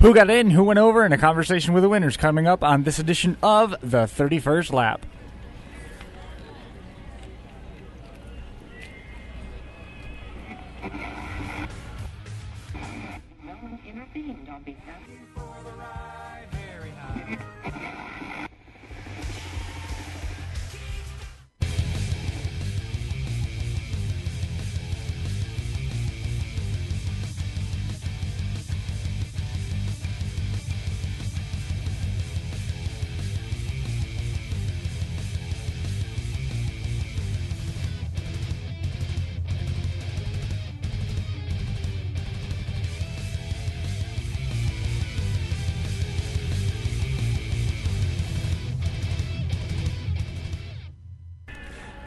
Who got in, who went over, and a conversation with the winners coming up on this edition of the 31st Lap.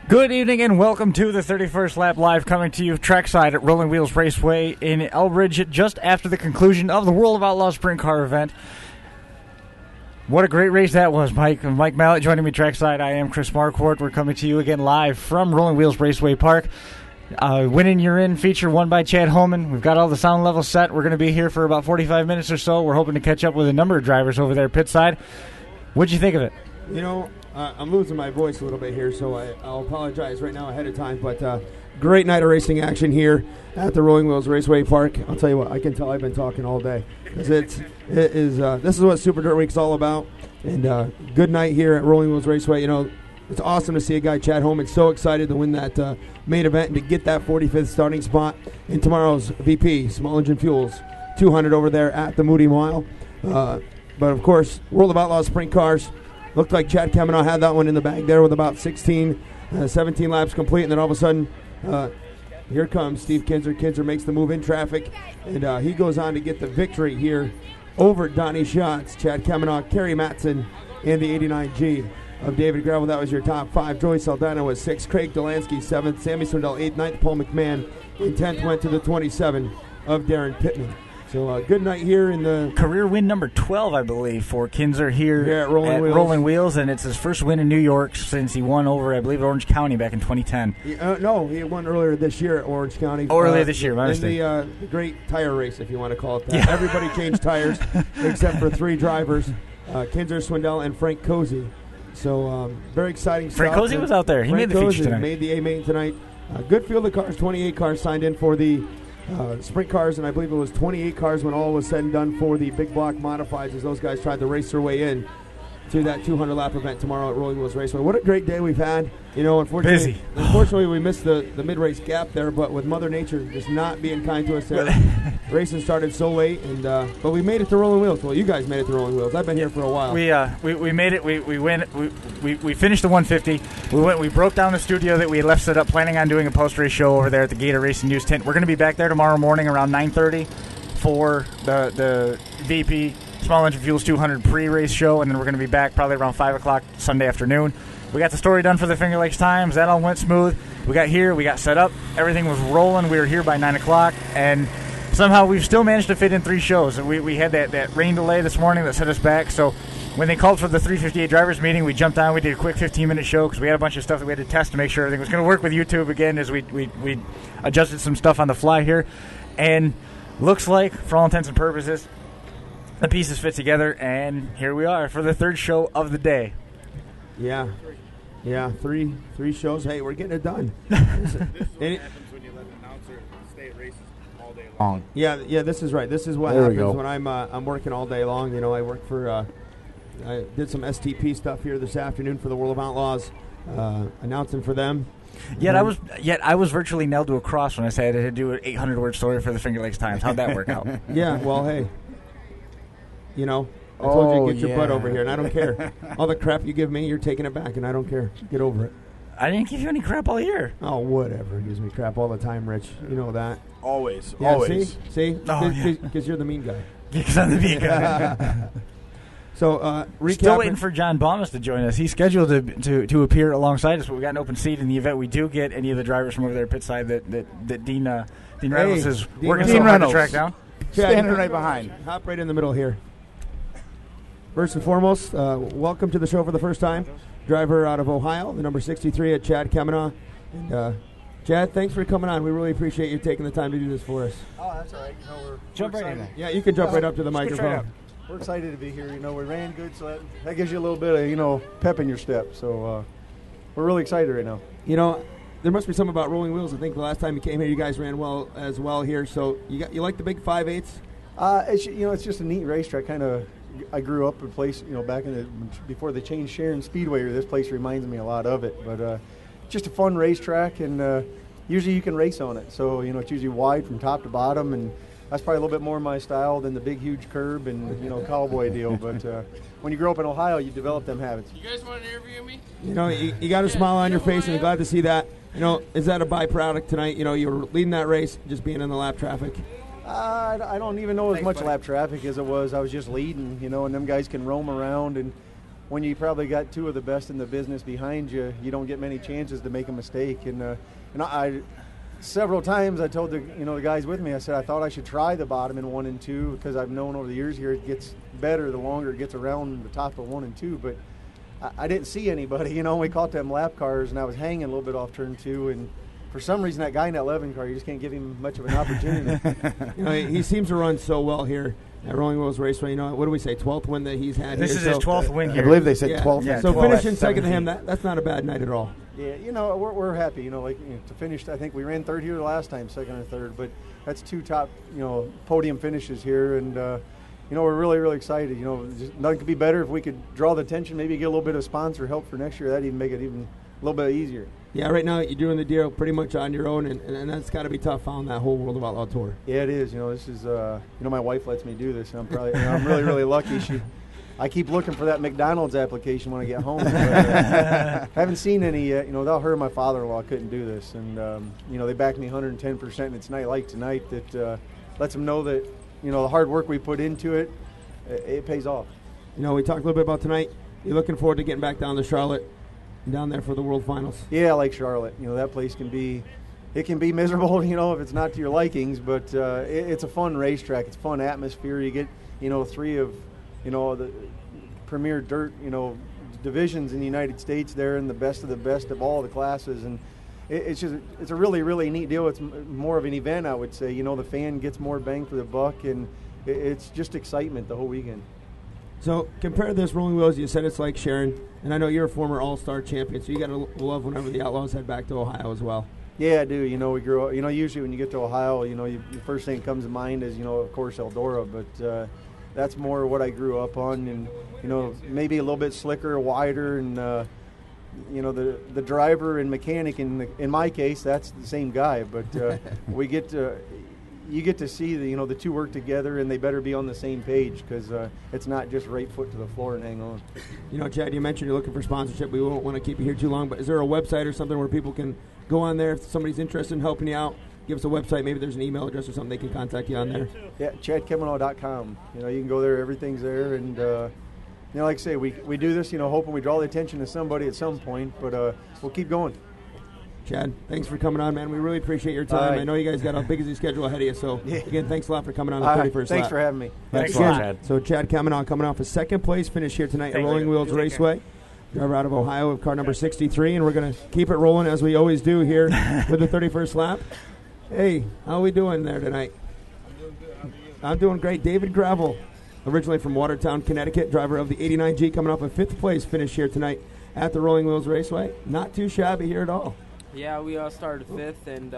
Good evening and welcome to the 31st Lap Live, coming to you trackside at Rolling Wheels Raceway in Elbridge just after the conclusion of the World of Outlaws Sprint Car event. What a great race that was, Mike. Mike Mallett joining me trackside. I am Chris Marquardt. We're coming to you again live from Rolling Wheels Raceway Park. Winning You're In feature won by Chad Homan. We've got all the sound levels set. We're going to be here for about 45 minutes or so. We're hoping to catch up with a number of drivers over there pit side. What'd you think of it? You know, I'm losing my voice a little bit here, so I'll apologize right now ahead of time. But great night of racing action here at the Rolling Wheels Raceway Park. I'll tell you what, I can tell I've been talking all day. This is what Super Dirt Week's all about. And good night here at Rolling Wheels Raceway. You know, it's awesome to see a guy, Chad Homan, so excited to win that main event and to get that 45th starting spot in tomorrow's VP, Small Engine Fuels 200 over there at the Moody Mile. But, of course, World of Outlaws Sprint Cars. Looked like Chad Kavanaugh had that one in the bag there with about 17 laps complete. And then all of a sudden, here comes Steve Kinzer. Kinzer makes the move in traffic. And he goes on to get the victory here over Donnie Schatz, Chad Kavanaugh, Kerry Matson, and the 89G of David Gravel. That was your top five. Joey Saldana was 6th. Craig Delansky, 7th. Sammy Swindell, 8th. 9th. Paul McMahon, in 10th, went to the 27 of Darren Pittman. So good night here in the career win number 12, I believe, for Kinzer here at Rolling Wheels, and it's his first win in New York since he won over, I believe, Orange County back in 2010. No, he won earlier this year at Orange County. Earlier this year, my mistake. In the great tire race, if you want to call it that. Yeah. Everybody changed tires except for 3 drivers, Kinzer, Swindell, and Frank Cozy. So very exciting stuff. Frank Cozy was out there. He made the feature tonight. Made the A-main tonight. Good field of cars, 28 cars signed in for the sprint cars, and I believe it was 28 cars when all was said and done for the big block modifieds as those guys tried to race their way in to that 200-lap event tomorrow at Rolling Wheels Raceway. What a great day we've had. You know, unfortunately we missed the mid-race gap there, but with Mother Nature just not being kind to us there. Racing started so late, and but we made it to Rolling Wheels. Well, you guys made it to Rolling Wheels. I've been here for a while. We made it. We finished the 150. We broke down the studio that we had left set up, planning on doing a post-race show over there at the Gator Racing News tent. We're going to be back there tomorrow morning around 9:30 for the VP Small Engine Fuels 200 pre-race show, and then we're going to be back probably around 5 o'clock Sunday afternoon. We got the story done for the Finger Lakes Times. That all went smooth. We got here. We got set up. Everything was rolling. We were here by 9 o'clock, and somehow we've still managed to fit in 3 shows. We had that rain delay this morning that set us back, so when they called for the 358 drivers meeting, we jumped on. We did a quick 15-minute show because we had a bunch of stuff that we had to test to make sure everything was going to work with YouTube again as we adjusted some stuff on the fly here. And looks like, for all intents and purposes, the pieces fit together, and here we are for the 3rd show of the day. Yeah, 3 shows. Hey, we're getting it done. This is what happens when you let an announcer stay at races all day long. Yeah, this is right. This is what happens when I'm working all day long. You know, I work for I did some STP stuff here this afternoon for the World of Outlaws, announcing for them. Yet I was virtually nailed to a cross when I said I had to do an 800-word story for the Finger Lakes Times. How'd that work out? Yeah, well, hey, you know, I told you to get your butt over here, and I don't care. All the crap you give me, you're taking it back, and I don't care. Get over it. I didn't give you any crap all year. Oh, whatever. It gives me crap all the time, Rich. You know that. Always. Yeah, always. See? Because you're the mean guy. Because I'm the mean guy. So, recapping. Still waiting for John Baumas to join us. He's scheduled to appear alongside us, but we got an open seat in the event we do get any of the drivers from over there pit side that Dean Reynolds is working so hard to track down. Standing right behind. Hop right in the middle here. First and foremost, welcome to the show for the first time. Driver out of Ohio, the number 63 at Chad Kavanaugh. And Chad, thanks for coming on. We really appreciate you taking the time to do this for us. Oh, that's all right. Jump right in there. Yeah, you can jump right up to the microphone. We're excited to be here. We ran good, so that gives you a little bit of, pep in your step. So we're really excited right now. There must be something about Rolling Wheels. I think the last time you came here, you guys ran well as well here. So you like the big 5/8s? It's just a neat racetrack. I grew up in a place, back before they changed Sharon Speedway. This place reminds me a lot of it. But just a fun racetrack, and usually you can race on it. So it's usually wide from top to bottom, and that's probably a little bit more my style than the big, huge curb and cowboy deal. But when you grow up in Ohio, you develop them habits. You guys want to interview me? You got a smile on your face, and I'm glad to see that. Is that a byproduct tonight? You were leading that race, just being in the lap traffic. I don't even know as much lap traffic as it was. I was just leading, and them guys can roam around. And when you probably got two of the best in the business behind you, you don't get many chances to make a mistake. And I several times I told the guys with me, I said I thought I should try the bottom in 1 and 2 because I've known over the years here it gets better the longer it gets around the top of 1 and 2. But I didn't see anybody. We caught them lap cars, and I was hanging a little bit off turn 2, and for some reason that guy in that 11 car, you just can't give him much of an opportunity. He seems to run so well here at Rolling Wheels Raceway. What do we say, 12th win that he's had this here? This is his 12th win here. I believe they said 12th. Yeah, so 12 finishing second to him, that's not a bad night at all. Yeah, we're happy. To finish, I think we ran third here the last time, second or third, but that's 2 top, podium finishes here, and we're really, really excited. Nothing could be better if we could draw the attention, maybe get a little bit of sponsor help for next year. That'd even make it even a little bit easier. Yeah, right now you're doing the deal pretty much on your own, and that's got to be tough on that whole World of Outlaw tour. Yeah, it is. This is my wife lets me do this. And I'm probably I'm really, really lucky. I keep looking for that McDonald's application when I get home. But, haven't seen any yet. Without her, my father-in-law couldn't do this, and they backed me 110%. And it's night like tonight that lets them know that the hard work we put into it, it pays off. We talked a little bit about tonight. You're looking forward to getting back down to Charlotte, down there for the World Finals. Yeah, I like Charlotte. That place can be miserable, if it's not to your likings, but it's a fun racetrack. It's a fun atmosphere. You get, 3 of, the premier dirt, divisions in the United States there, and the best of all the classes, and it's a really, really neat deal. It's more of an event, I would say. The fan gets more bang for the buck, and it's just excitement the whole weekend. So compare this Rolling Wheels. You said it's like Sharon, and I know you're a former All-Star champion, so you got to love whenever the Outlaws head back to Ohio as well. Yeah, I do. We grew up. Usually when you get to Ohio, the first thing that comes to mind is, of course, Eldora, but that's more what I grew up on, and maybe a little bit slicker, wider, and the driver and mechanic in my case, that's the same guy, but you get to see the two work together, and they better be on the same page because it's not just right foot to the floor and hang on. Chad, you mentioned you're looking for sponsorship. We won't want to keep you here too long, but is there a website or something where people can go on there if somebody's interested in helping you out? Give us a website. Maybe there's an email address or something they can contact you on there. Yeah, ChadKemenow.com. You can go there. Everything's there, and like I say, we do this, hoping we draw the attention to somebody at some point, but we'll keep going. Chad, thanks for coming on, man. We really appreciate your time. Right. I know you guys got a busy schedule ahead of you, so again, thanks a lot for coming on the 31st lap. Thanks for having me. Thanks a lot, Chad. So Chad Kamenau coming off a second place finish here tonight at Rolling Wheels Raceway. Driver out of Ohio with car number 63, and we're going to keep it rolling as we always do here with the 31st lap. Hey, how are we doing there tonight? I'm doing good. How are you? I'm doing great. David Gravel, originally from Watertown, Connecticut, driver of the 89G, coming off a 5th place finish here tonight at the Rolling Wheels Raceway. Not too shabby here at all. Yeah, we started 5th and,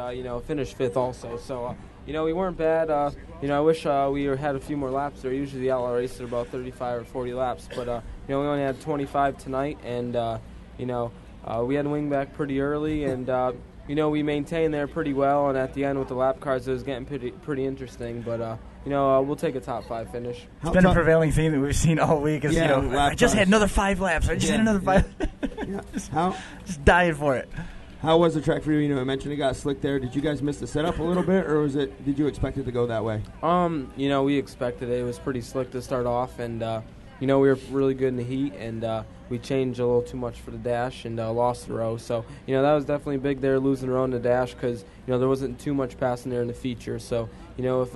finished 5th also. So, we weren't bad. I wish we had a few more laps there. Usually the Outlaw races are about 35 or 40 laps. But, we only had 25 tonight. And, we had wing back pretty early. And, we maintained there pretty well. And at the end with the lap cars, it was getting pretty interesting. But, we'll take a top 5 finish. It's been a prevailing theme that we've seen all week. Is, I just had another 5 laps. I just had another 5. Just dying for it. How was the track for you? I mentioned it got slick there. Did you guys miss the setup a little bit, or did you expect it to go that way? We expected it. It was pretty slick to start off, and we were really good in the heat, and we changed a little too much for the dash and lost the row. So that was definitely big there, losing the row in the dash because there wasn't too much passing there in the feature. So if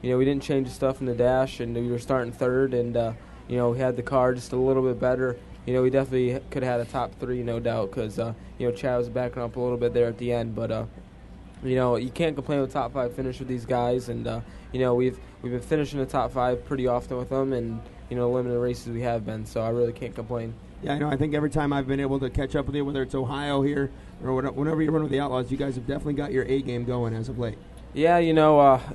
we didn't change the stuff in the dash, and we were starting 3rd, and we had the car just a little bit better. We definitely could have had a top 3, no doubt, because, Chad was backing up a little bit there at the end. But, you can't complain with top 5 finish with these guys, and we've been finishing the top 5 pretty often with them, and limited races we have been, so I really can't complain. Yeah, I know. I think every time I've been able to catch up with you, whether it's Ohio here or whenever you run with the Outlaws, you guys have definitely got your A game going as of late. Yeah,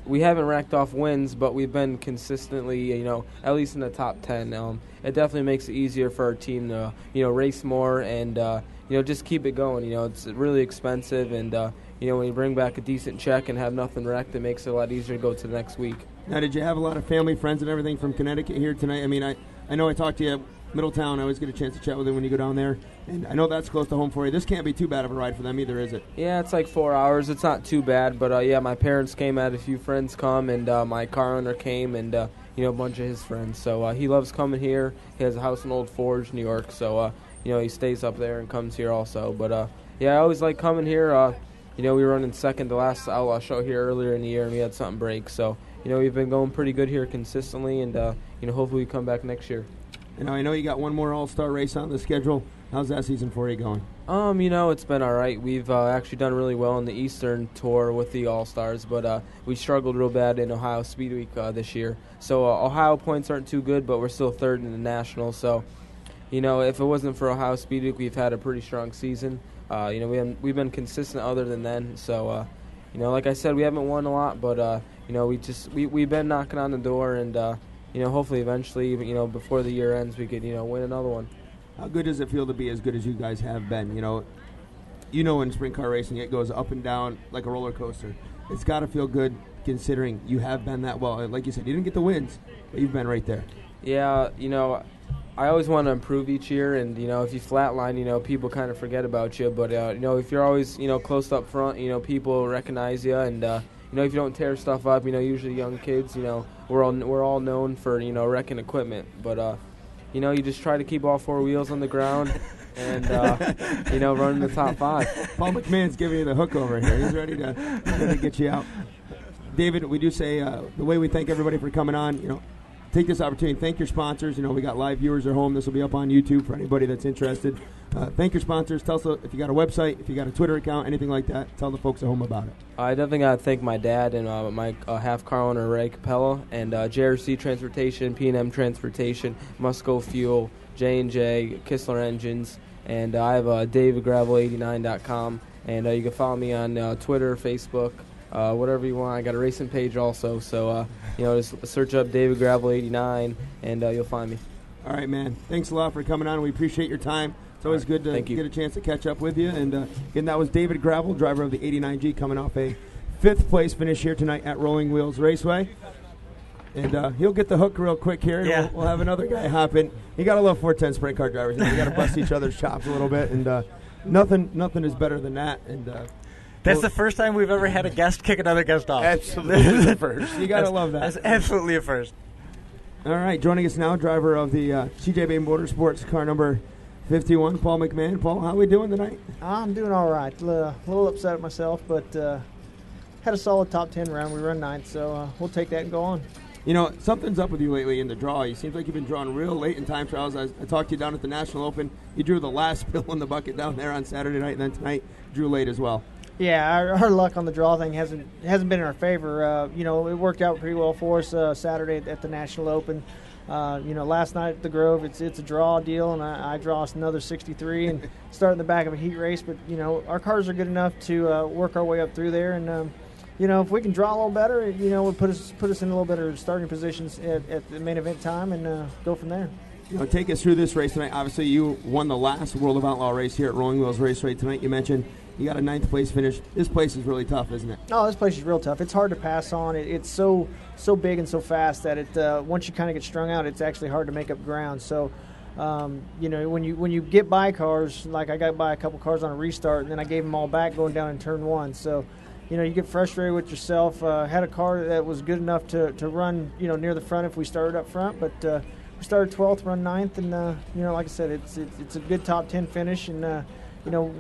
we haven't racked off wins, but we've been consistently, at least in the top 10. It definitely makes it easier for our team to, race more and, just keep it going. It's really expensive, and, when you bring back a decent check and have nothing wrecked, it makes it a lot easier to go to the next week. Now, did you have a lot of family, friends, and everything from Connecticut here tonight? I mean, I know I talked to you Middletown. I always get a chance to chat with them when you go down there, and I know that's close to home for you. This can't be too bad of a ride for them either, is it? Yeah, it's like 4 hours. It's not too bad, but my parents came, had a few friends come, and my car owner came, and a bunch of his friends. So he loves coming here. He has a house in Old Forge, New York, so he stays up there and comes here also. But I always like coming here. We were running second to last Outlaw show here earlier in the year, and we had something break. So we've been going pretty good here consistently, and hopefully we come back next year. And I know you got one more All-Star race on the schedule. How's that season for you going? It's been all right. We've actually done really well in the Eastern Tour with the All-Stars, but we struggled real bad in Ohio Speed Week this year. So Ohio points aren't too good, but we're still third in the National. So, if it wasn't for Ohio Speed Week, we've had a pretty strong season. We've been consistent other than then. So, like I said, we haven't won a lot, but, we've been knocking on the door, and, hopefully eventually, before the year ends, we could, win another one. How good does it feel to be as good as you guys have been? In sprint car racing, it goes up and down like a roller coaster. It's got to feel good considering you have been that well. Like you said, you didn't get the wins, but you've been right there. Yeah, I always want to improve each year, and, if you flatline, people kind of forget about you. But, if you're always, close up front, people recognize you, and, if you don't tear stuff up, usually young kids, we're all known for, wrecking equipment. But, you just try to keep all 4 wheels on the ground and, run the top 5. Paul McMahon's giving you the hook over here. He's ready to get you out. David, we do say the way we thank everybody for coming on, take this opportunity and thank your sponsors. We got live viewers at home. This will be up on YouTube for anybody that's interested. Thank your sponsors. Tell us if you got a website, if you got a Twitter account, anything like that. Tell the folks at home about it. I definitely got to thank my dad and my half car owner, Ray Capella, and JRC Transportation, P&M Transportation, Musco Fuel, J&J, Kistler Engines, and I have davidgravel89.com, and you can follow me on Twitter, Facebook, whatever you want. I got a racing page also, so just search up David Gravel 89 and you'll find me. All right, man. Thanks a lot for coming on. We appreciate your time. It's always good to get a chance to catch up with you. And again, that was David Gravel, driver of the 89G, coming off a 5th place finish here tonight at Rolling Wheels Raceway. And he'll get the hook real quick here. And Yeah. we'll have another guy hop in. You got to love 410 sprint car drivers. We got to bust each other's chops a little bit. And nothing is better than that. And That's the first time we've ever had a guest kick another guest off. Absolutely the first. You got to love that. That's absolutely a first. All right, joining us now, driver of the CJB Motorsports car number 51, Paul McMahon. Paul, how are we doing tonight? I'm doing all right. A little upset at myself, but had a solid top 10 round. We run 9th, so we'll take that and go on. Something's up with you lately in the draw. You seems like you've been drawing real late in time trials. I talked to you down at the National Open. You drew the last spill in the bucket down there on Saturday night, and then tonight drew late as well. Yeah, our luck on the draw thing hasn't been in our favor. It worked out pretty well for us Saturday at the National Open. Last night at the Grove, it's a draw deal, and I draw us another 63 and start in the back of a heat race. But our cars are good enough to work our way up through there, and if we can draw a little better, it would put us in a little better starting positions at the main event time, and go from there. Take us through this race tonight. Obviously, you won the last World of Outlaw race here at Rolling Wheels Raceway tonight. You mentioned you got a 9th place finish. This place is really tough, isn't it? Oh, this place is real tough. It's hard to pass on. It's so big and so fast that it once you kind of get strung out, it's actually hard to make up ground. So, when you get by cars, like I got by a couple cars on a restart, and then I gave them all back going down in turn 1. So, you get frustrated with yourself. Had a car that was good enough to run, near the front if we started up front, but we started 12th, run 9th, and like I said, it's a good top 10 finish, and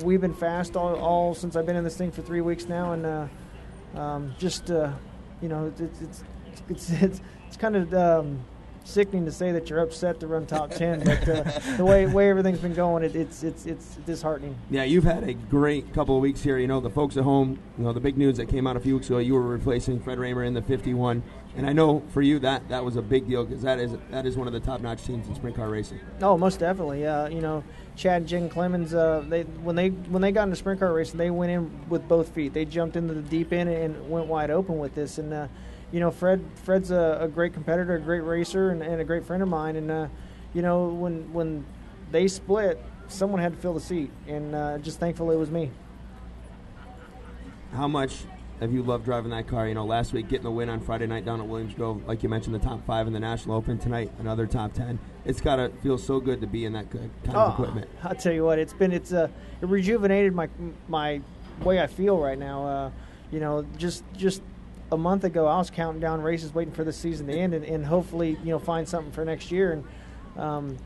we've been fast all since I've been in this thing for 3 weeks now, and it's kind of sickening to say that you're upset to run top 10, but the way everything's been going, it's disheartening. Yeah, you've had a great couple of weeks here. The folks at home, the big news that came out a few weeks ago, you were replacing Fred Raymer in the 51. And I know for you that was a big deal because that is one of the top-notch teams in sprint car racing. Oh, most definitely. Chad and Jen Clemens, when they got into sprint car racing, they went in with both feet. They jumped into the deep end and went wide open with this. And Fred's a great competitor, a great racer, and a great friend of mine. And when they split, someone had to fill the seat, and just thankfully it was me. How much have you loved driving that car? Last week getting the win on Friday night down at Williams Grove, like you mentioned, the top 5 in the National Open. Tonight, another top 10. It's got to feel so good to be in that good kind of equipment. I'll tell you what, it rejuvenated my way I feel right now. Just a month ago, I was counting down races, waiting for the season to end, and hopefully, find something for next year. And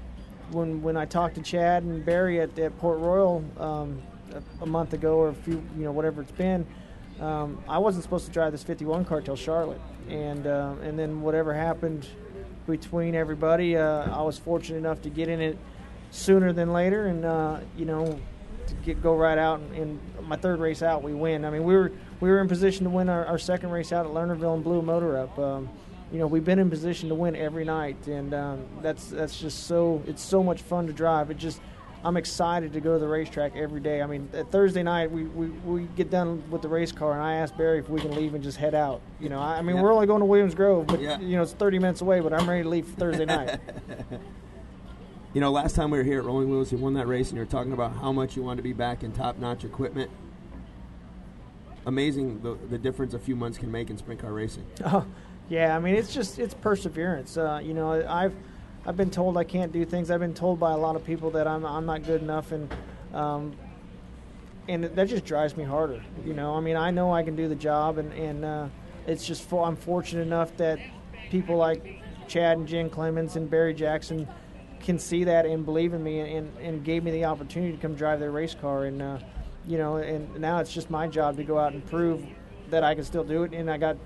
when I talked to Chad and Barry at Port Royal a month ago, or a few, whatever it's been, I wasn't supposed to drive this 51 car till Charlotte, and then whatever happened between everybody, I was fortunate enough to get in it sooner than later, and to go right out. And my third race out, we win. I mean, we were in position to win our second race out at Lernerville and blew a motor up. We've been in position to win every night, and that's just it's so much fun to drive. I'm excited to go to the racetrack every day. I mean, Thursday night we get done with the race car, and I asked Barry if we can leave and just head out. We're only going to Williams Grove, but it's 30 minutes away. But I'm ready to leave for Thursday night. Last time we were here at Rolling Wheels, you won that race, and you were talking about how much you wanted to be back in top-notch equipment. Amazing the difference a few months can make in sprint car racing. Oh, yeah. I mean, it's perseverance. I've been told I can't do things. I've been told by a lot of people that I'm not good enough, and that just drives me harder. I know I can do the job, and it's just I'm fortunate enough that people like Chad and Jen Clemens and Barry Jackson can see that and believe in me, and gave me the opportunity to come drive their race car, and and now it's just my job to go out and prove that I can still do it. And I got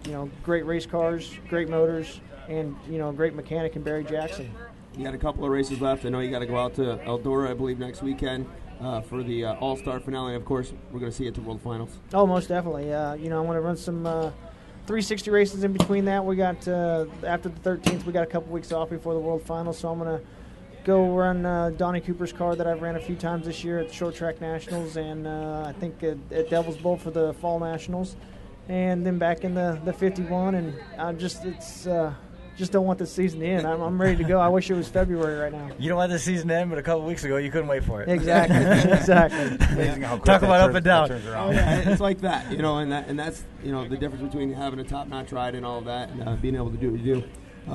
great race cars, great motors, and great mechanic in Barry Jackson. You got a couple of races left. I know you got to go out to Eldora, I believe, next weekend for the All-Star finale. Of course, we're going to see you at the World Finals. Oh, most definitely. I want to run some 360 races in between that. We got after the 13th, we got a couple weeks off before the World Finals, so I'm going to go run Donnie Cooper's car that I've ran a few times this year at the Short Track Nationals, and I think at Devil's Bowl for the Fall Nationals, and then back in the 51, and I'm just don't want this season to end. I'm ready to go. I wish it was February right now. You don't want the season to end, but a couple weeks ago you couldn't wait for it. Exactly. Amazing how quick Talk about up and down. Oh, yeah, it's like that, and that's the difference between having a top-notch ride and all of that, and being able to do what you do.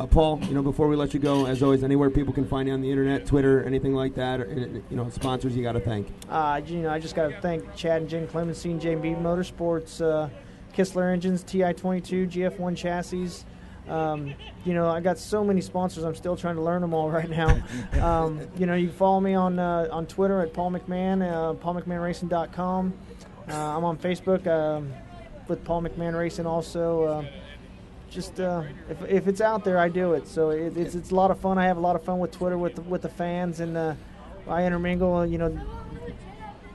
Paul, before we let you go, as always, anywhere people can find you on the internet, Twitter, anything like that, or sponsors you got to thank. I just got to thank Chad and Jen Clemens, C&J Motorsports, Kistler Engines, TI-22, GF1 Chassis. I got so many sponsors. I'm still trying to learn them all right now. You can follow me on Twitter at Paul McMahon, paulmcmahonracing.com. I'm on Facebook with Paul McMahon Racing also. If it's out there, I do it. So it's a lot of fun. I have a lot of fun with Twitter with the fans, and I intermingle.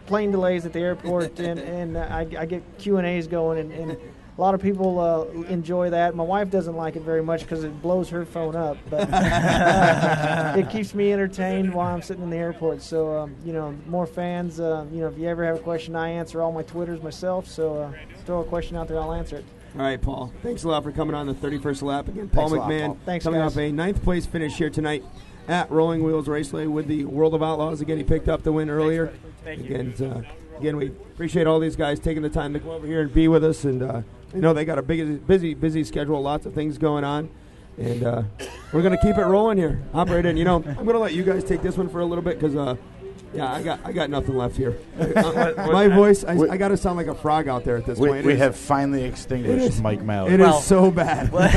Plane delays at the airport, and I get Q&As going, and a lot of people enjoy that. My wife doesn't like it very much because it blows her phone up, but it keeps me entertained while I'm sitting in the airport. So, more fans. If you ever have a question, I answer all my Twitters myself. So throw a question out there, I'll answer it. All right, Paul. Thanks a lot for coming on the 31st lap. Again, Paul McMahon coming off a 9th place finish here tonight at Rolling Wheels Raceway with the World of Outlaws. Again, he picked up the win earlier. Thank you. Again, we appreciate all these guys taking the time to go over here and be with us. And they got a busy schedule, lots of things going on. And we're going to keep it rolling here. Operator, I'm going to let you guys take this one for a little bit because I got nothing left here. My voice, I got to sound like a frog out there at this point. We have finally extinguished Mike Malley. It is so bad. Well,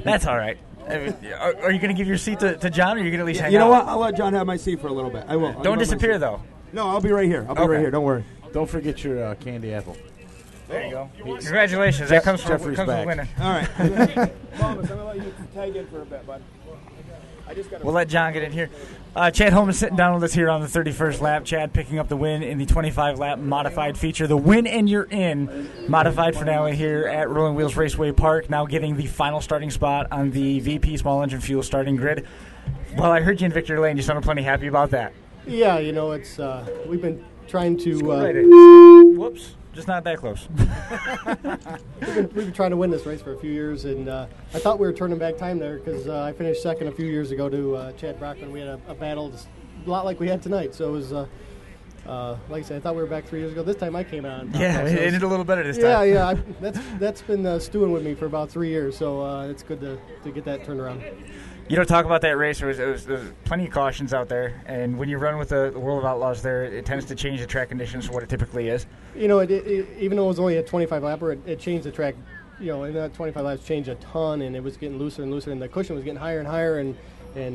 that's all right. Are you going to give your seat to John, or are you going to at least hang out? You know what? I'll let John have my seat for a little bit. I will. Don't disappear, though. No, I'll be right here. I'll be right here. Don't worry. Don't forget your candy apple. There you go. Congratulations. That comes from the winner. All right. Thomas, I'm going to let you tag in for a bit, bud. We'll let John get in here. Chad Holman sitting down with us here on the 31st lap. Chad picking up the win in the 25-lap modified feature. The win and you're in modified finale here at Rolling Wheels Raceway Park, now getting the final starting spot on the VP small engine fuel starting grid. Well, I heard you in Victory Lane. You sounded plenty happy about that. Yeah, it's we've been trying to. Whoops. Just not that close. We've been trying to win this race for a few years, and I thought we were turning back time there because I finished second a few years ago to Chad Brockman. We had a battle a lot like we had tonight, so it was, like I said, I thought we were back 3 years ago. This time I came out. Yeah, it ended a little better this time. Yeah, that's been stewing with me for about 3 years, so it's good to get that turned around. Talk about that race. There was plenty of cautions out there, and when you run with the World of Outlaws there, it tends to change the track conditions for what it typically is. Even though it was only a 25-lapper, it changed the track. In that 25 laps changed a ton, and it was getting looser and looser, and the cushion was getting higher and higher, and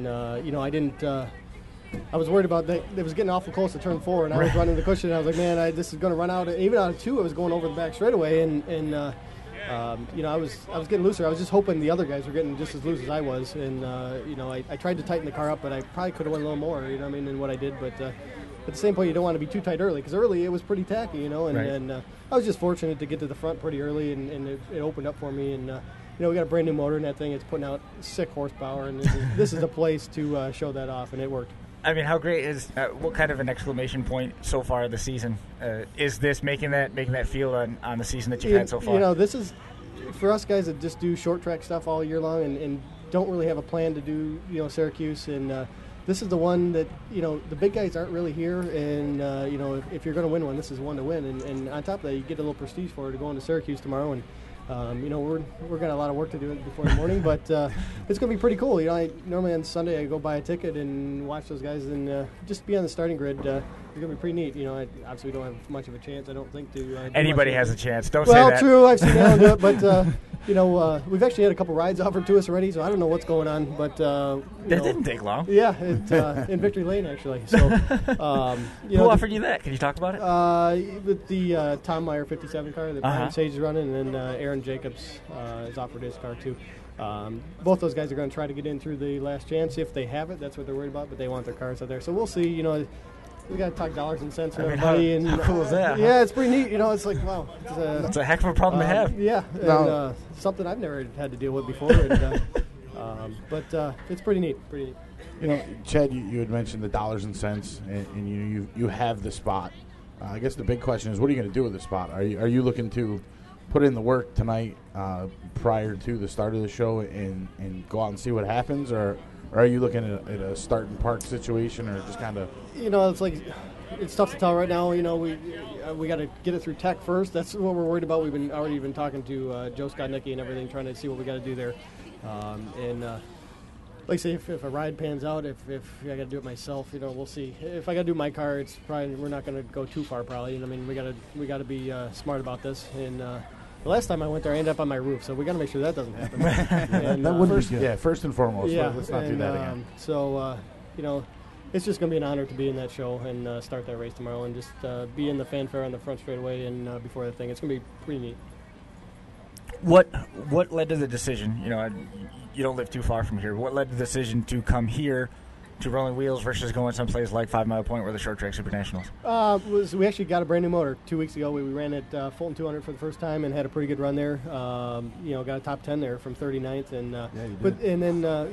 I didn't. I was worried about that. It was getting awful close to turn 4, and I was running the cushion, and I was like, man, this is going to run out. Even out of 2, I was going over the back straightaway, and I was getting looser. I was just hoping the other guys were getting just as loose as I was, and I tried to tighten the car up, but I probably could have went a little more, than what I did. But at the same point, you don't want to be too tight early because early it was pretty tacky, and I was just fortunate to get to the front pretty early, and it opened up for me. And we got a brand new motor in that thing. It's putting out 6 horsepower, and this is a place to show that off, and it worked. I mean, how great is what kind of an exclamation point so far this season is this making that feel on the season that you've had so far? This is for us guys that just do short track stuff all year long and don't really have a plan to do Syracuse, and this is the one that the big guys aren't really here, and if you're going to win one, this is one to win, and on top of that, you get a little prestige for it to go into Syracuse tomorrow. And we're got a lot of work to do before the morning, but it's going to be pretty cool. Normally on Sunday I go buy a ticket and watch those guys, and just be on the starting grid. It's going to be pretty neat. Obviously we don't have much of a chance, I don't think, to. Anybody has a chance. Don't say that. Well, true. I've seen Alan do it, but we've actually had a couple rides offered to us already, so I don't know what's going on. But that didn't take long. Yeah, in Victory Lane actually. So who offered you that? Can you talk about it? With the Tom Meyer 57 car that Brian Sage is running, and then Aaron Jacobs has offered his car too. Both those guys are going to try to get in through the last chance if they have it. That's what they're worried about, but they want their cars out there. So we'll see. We got to talk dollars and cents with everybody. How cool is that? Yeah, it's pretty neat. It's like, wow. It's a heck of a problem to have. Yeah, and something I've never had to deal with before. And, but it's pretty neat. Pretty neat. Chad, you had mentioned the dollars and cents, and you have the spot. I guess the big question is, what are you going to do with the spot? Are you looking to put in the work tonight prior to the start of the show and go out and see what happens, or are you looking at a start and park situation, or just kind of? It's like it's tough to tell right now. We got to get it through tech first. That's what we're worried about. We've already been talking to Joe Skodnicki and everything, trying to see what we got to do there. Like I say, if a ride pans out, if I got to do it myself, we'll see. If I got to do my car, it's probably we're not going to go too far. Probably. We got to be smart about this. And the last time I went there, I ended up on my roof, so we got to make sure that doesn't happen. And, that wouldn't be good. Yeah, first and foremost. Yeah, let's not do that again. So it's just going to be an honor to be in that show and start that race tomorrow, and just be in the fanfare on the front straightaway and before that thing. It's going to be pretty neat. What led to the decision? You don't live too far from here. What led to the decision to come here to Rolling Wheels versus going someplace like 5 Mile Point, where the short track Super Nationals? We actually got a brand new motor 2 weeks ago. We ran at Fulton 200 for the first time and had a pretty good run there. Got a top 10 there from 39th, and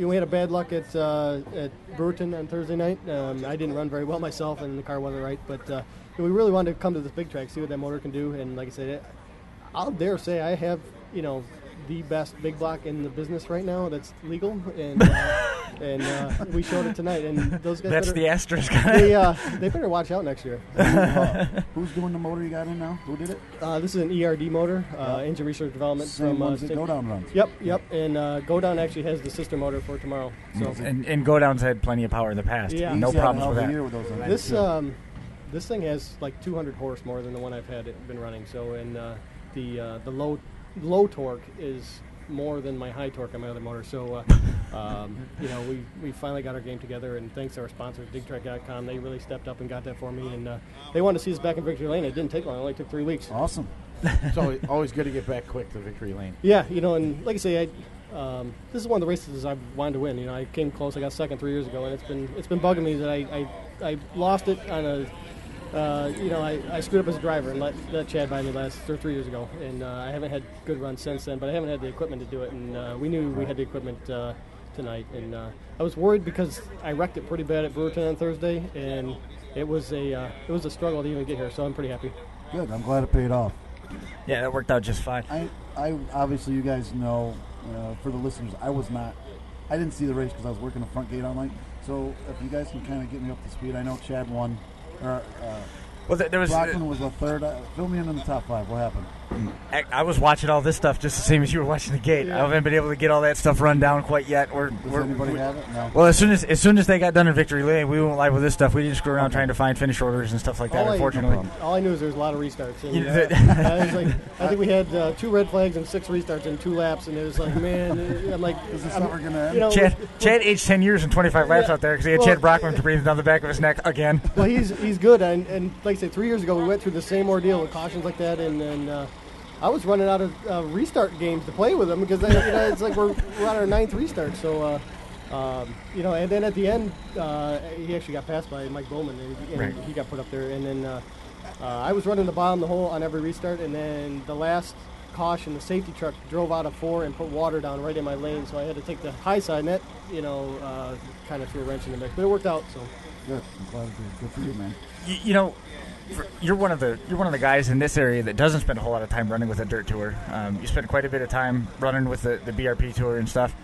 we had a bad luck at Brewerton on Thursday night. I didn't run very well myself, and the car wasn't right. But we really wanted to come to this big track, see what that motor can do. And like I said, I'll dare say I have the best big block in the business right now that's legal, and we showed it tonight. And those guys, that's the asterisk. They better watch out next year. Who's doing the motor you got in now? Who did it? This is an ERD motor, Engine Research Development. Same ones that Go Down runs. Yep. And Go Down actually has the sister motor for tomorrow. So and Go Down's had plenty of power in the past. Yeah, no problems with that. This thing has like 200 horse more than the one I've been running. So the low torque is more than my high torque on my other motor. So, we finally got our game together, and thanks to our sponsors, DigTrack.com, they really stepped up and got that for me. And they wanted to see us back in Victory Lane. It didn't take long. It only took 3 weeks. Awesome. It's always good to get back quick to victory lane. Yeah, and like I say, this is one of the races I wanted to win. I came close. I got second 3 years ago, and it's been bugging me that I lost it on a. I screwed up as a driver and let Chad buy me 3 years ago, and I haven't had good runs since then. But I haven't had the equipment to do it, and we knew we had the equipment tonight. And I was worried because I wrecked it pretty bad at Brewerton on Thursday, and it was a struggle to even get here. So I'm pretty happy. Good. I'm glad it paid off. Yeah, that worked out just fine. I obviously, you guys know, for the listeners, I didn't see the race because I was working the front gate all night. So if you guys can kind of get me up to speed, I know Chad won. Well, there was Brockman was the third. Fill me in the top five. What happened? I was watching all this stuff just the same as you were watching the gate. Yeah. I haven't been able to get all that stuff run down quite yet. Does anybody have it? No. Well, as soon as they got done in victory lane, we went live with this stuff. We didn't screw around trying to find finish orders and stuff like that. Unfortunately, all I knew is there was a lot of restarts. And, Yeah. I think we had 2 red flags and 6 restarts in 2 laps, and it was like, man, I'm like, is this what we're gonna end? Chad aged 10 years and 25 laps out there because he had Chad Brockman breathing down the back of his neck again. Well, he's good, and like I say, 3 years ago we went through the same ordeal with cautions like that, and I was running out of restart games to play with him because it's like we're on our 9th restart. So, and then at the end, he actually got passed by Mike Bowman, and he got put up there. And then I was running the bottom of the hole on every restart, and then the last caution, the safety truck drove out of 4 and put water down right in my lane, so I had to take the high side, and that kind of threw a wrench in the mix, but it worked out. So good. I'm glad it did. Good for you, man. You're one of the guys in this area that doesn't spend a whole lot of time running with a dirt tour. You spend quite a bit of time running with the BRP tour and stuff.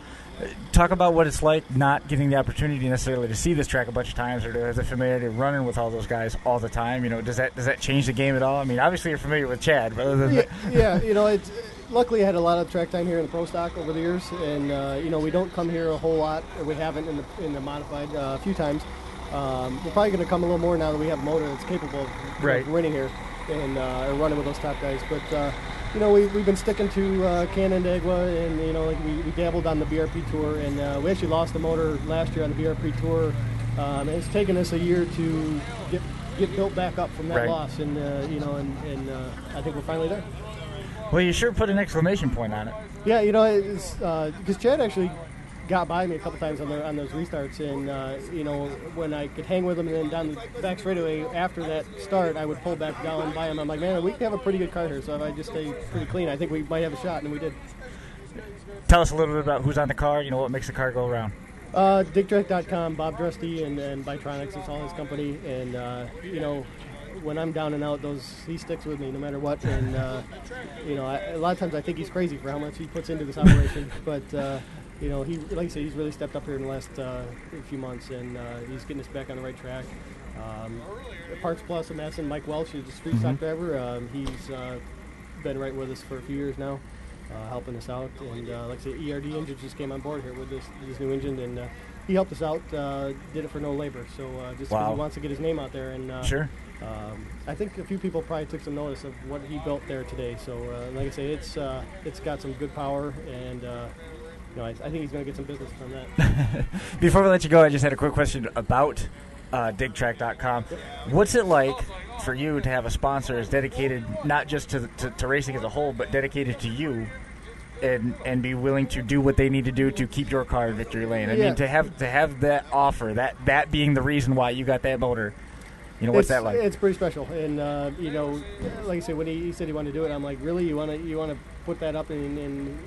Talk about what it's like not getting the opportunity necessarily to see this track a bunch of times or to have the familiarity of running with all those guys all the time. Does that change the game at all? I mean, obviously you're familiar with Chad, but other than it's luckily I had a lot of track time here in the pro stock over the years, and we don't come here a whole lot, or we haven't in the modified a few times. We're probably going to come a little more now that we have a motor that's capable of winning here and running with those top guys. But we've been sticking to Canandaigua, and we dabbled on the BRP tour, and we actually lost the motor last year on the BRP tour. And it's taken us a year to get built back up from that loss, and I think we're finally there. Well, you sure put an exclamation point on it. Yeah, it's because Chad actually got by me a couple times on those restarts, and when I could hang with him, and then down the back straightaway after that start, I would pull back down by him. I'm like, man, we have a pretty good car here, so if I just stay pretty clean, I think we might have a shot, and we did. Tell us a little bit about who's on the car. What makes the car go around. DigTrack.com, Bob Drusty, and Bytronics. It's all his company, and when I'm down and out, he sticks with me no matter what. And a lot of times I think he's crazy for how much he puts into this operation, but. He, like I said, he's really stepped up here in the last few months, and he's getting us back on the right track. Parts Plus, I'm asking Mike Welch, who's a street stock driver. He's been right with us for a few years now, helping us out. And like I said, ERD Engine just came on board here with this new engine, and he helped us out, did it for no labor. So just because he wants to get his name out there. And sure. I think a few people probably took some notice of what he built there today. So like I say, it's got some good power, and I think he's going to get some business from that. Before we let you go, I just had a quick question about DigTrack.com. What's it like for you to have a sponsor that's dedicated not just to racing as a whole, but dedicated to you and be willing to do what they need to do to keep your car in victory lane? I mean, to have that offer, that being the reason why you got that motor. What's that like? It's pretty special, and like I said, when he said he wanted to do it, I'm like, really, you want to put that up, and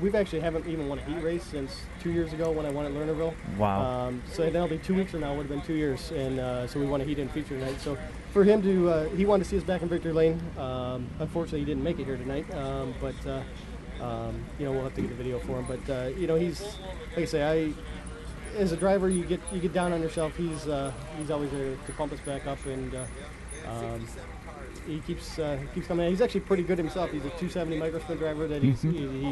we've actually haven't even won a heat race since 2 years ago when I won at Lernerville. Wow. So that'll be 2 weeks from now. Would have been 2 years, and so we won a heat in feature tonight. So for him to, he wanted to see us back in victory lane. Unfortunately, he didn't make it here tonight, but we'll have to get a video for him. But he's, like I say, as a driver, you get down on yourself. He's always there to pump us back up, and he keeps coming in. He's actually pretty good himself. He's a 270 microsprint driver that he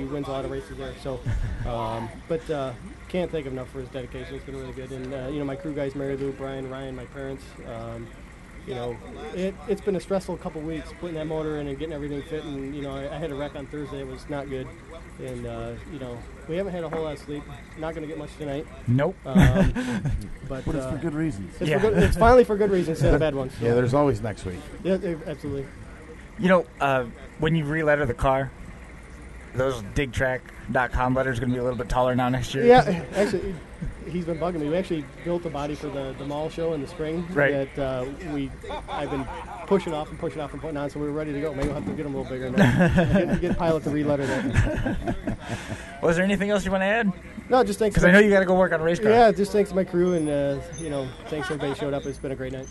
wins a lot of races there. So, but can't thank him enough for his dedication. It's been really good. And my crew guys, Mary Lou, Brian, Ryan, my parents. It's been a stressful couple weeks putting that motor in and getting everything fit. And I had a wreck on Thursday. It was not good. And we haven't had a whole lot of sleep. Not going to get much tonight. Nope. But it's for good reasons. It's finally for good reasons instead of bad ones. So. Yeah, there's always next week. Yeah, absolutely. When you re-letter the car, those digtrack.com letters are going to be a little bit taller now next year. Yeah, actually, he's been bugging me. We actually built the body for the mall show in the spring. Right. That I've been pushing off and putting on, so we were ready to go. Maybe we'll have to get them a little bigger now. get Pilot to re-letter that. Was there anything else you want to add? No, just thanks. Because I know you got to go work on a race car. Yeah, just thanks to my crew and thanks everybody showed up. It's been a great night.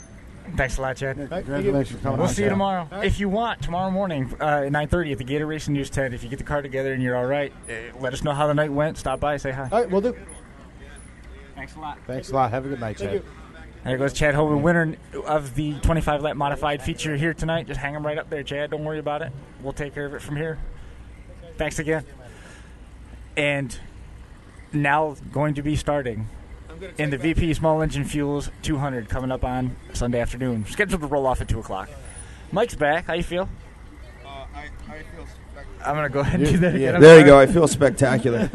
Thanks a lot, Chad. Congratulations for coming We'll on, see you Chad. tomorrow. If you want, tomorrow morning at 9:30 at the Gator Racing News tent. If you get the car together and you're all right, let us know how the night went. Stop by, say hi. All right, we'll do. Thanks a lot. Thanks a lot. Have a good night, Chad. There goes Chad Hoban, winner of the 25-lap modified feature here tonight. Just hang him right up there, Chad. Don't worry about it. We'll take care of it from here. Thanks again. And now going to be starting in the VP Small Engine Fuels 200 coming up on Sunday afternoon. Scheduled to roll off at 2 o'clock. Mike's back. How you feel? I feel spectacular. I'm going to go ahead and do that again. There you go. I feel spectacular.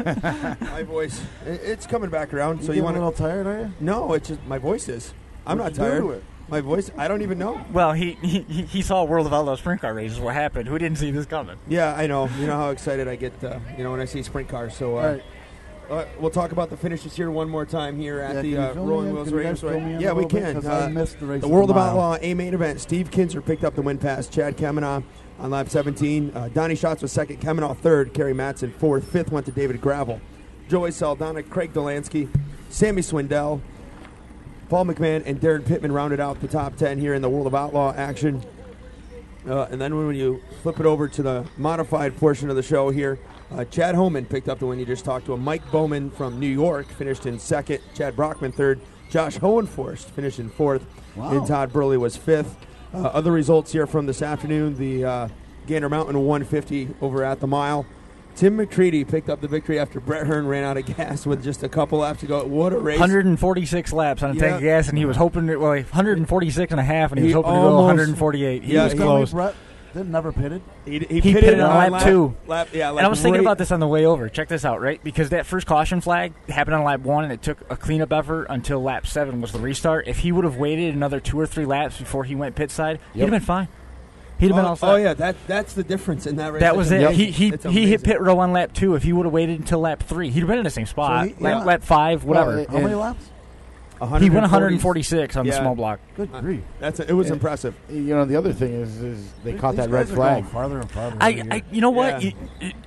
My voice, it's coming back around. So you want a little tired, are you? No, it's just my voice is. I'm not tired. My voice, I don't even know. Well, he saw World of Outlaw sprint car races. What happened? Who didn't see this coming? Yeah, I know. You know how excited I get, when I see sprint cars. So we'll talk about the finishes here one more time here at the Rolling Wheels Raceway. Yeah, we can. I missed the race. The World of Outlaw A main event. Steve Kinzer picked up the win pass. Chad Kamenaugh on lap 17. Donnie Schatz was second. Kamenaugh third. Kerry Matson fourth. Fifth went to David Gravel. Joey Saldana, Craig Delansky, Sammy Swindell, Paul McMahon, and Darren Pittman rounded out the top 10 here in the World of Outlaw action. And then when you flip it over to the modified portion of the show here, Chad Homan picked up the win. You just talked to him. Mike Bowman from New York finished in second. Chad Brockman third. Josh Hohenforst finished in fourth. Wow. And Todd Burley was fifth. Other results here from this afternoon, the Gander Mountain 150 over at the mile. Tim McCready picked up the victory after Brett Hearn ran out of gas with just a couple laps to go. What a race. 146 laps on a tank of gas, and he was hoping, 146 and a half, and he was hoping to go 148. He was close. Brett never pitted. He pitted on lap 2. And I was thinking about this on the way over. Check this out, right? Because that first caution flag happened on lap 1, and it took a cleanup effort until lap 7 was the restart. If he would have waited another 2 or 3 laps before he went pit side, he'd have been fine. He'd have been all set. Oh, yeah, that's the difference in that race. That was it. Yep. He hit pit row on lap 2. If he would have waited until lap 3, he'd have been in the same spot. So lap 5, whatever. How many laps? He went 146 on the small block. Good grief. It was impressive. The other thing is they caught that red flag. Farther and farther. You know what?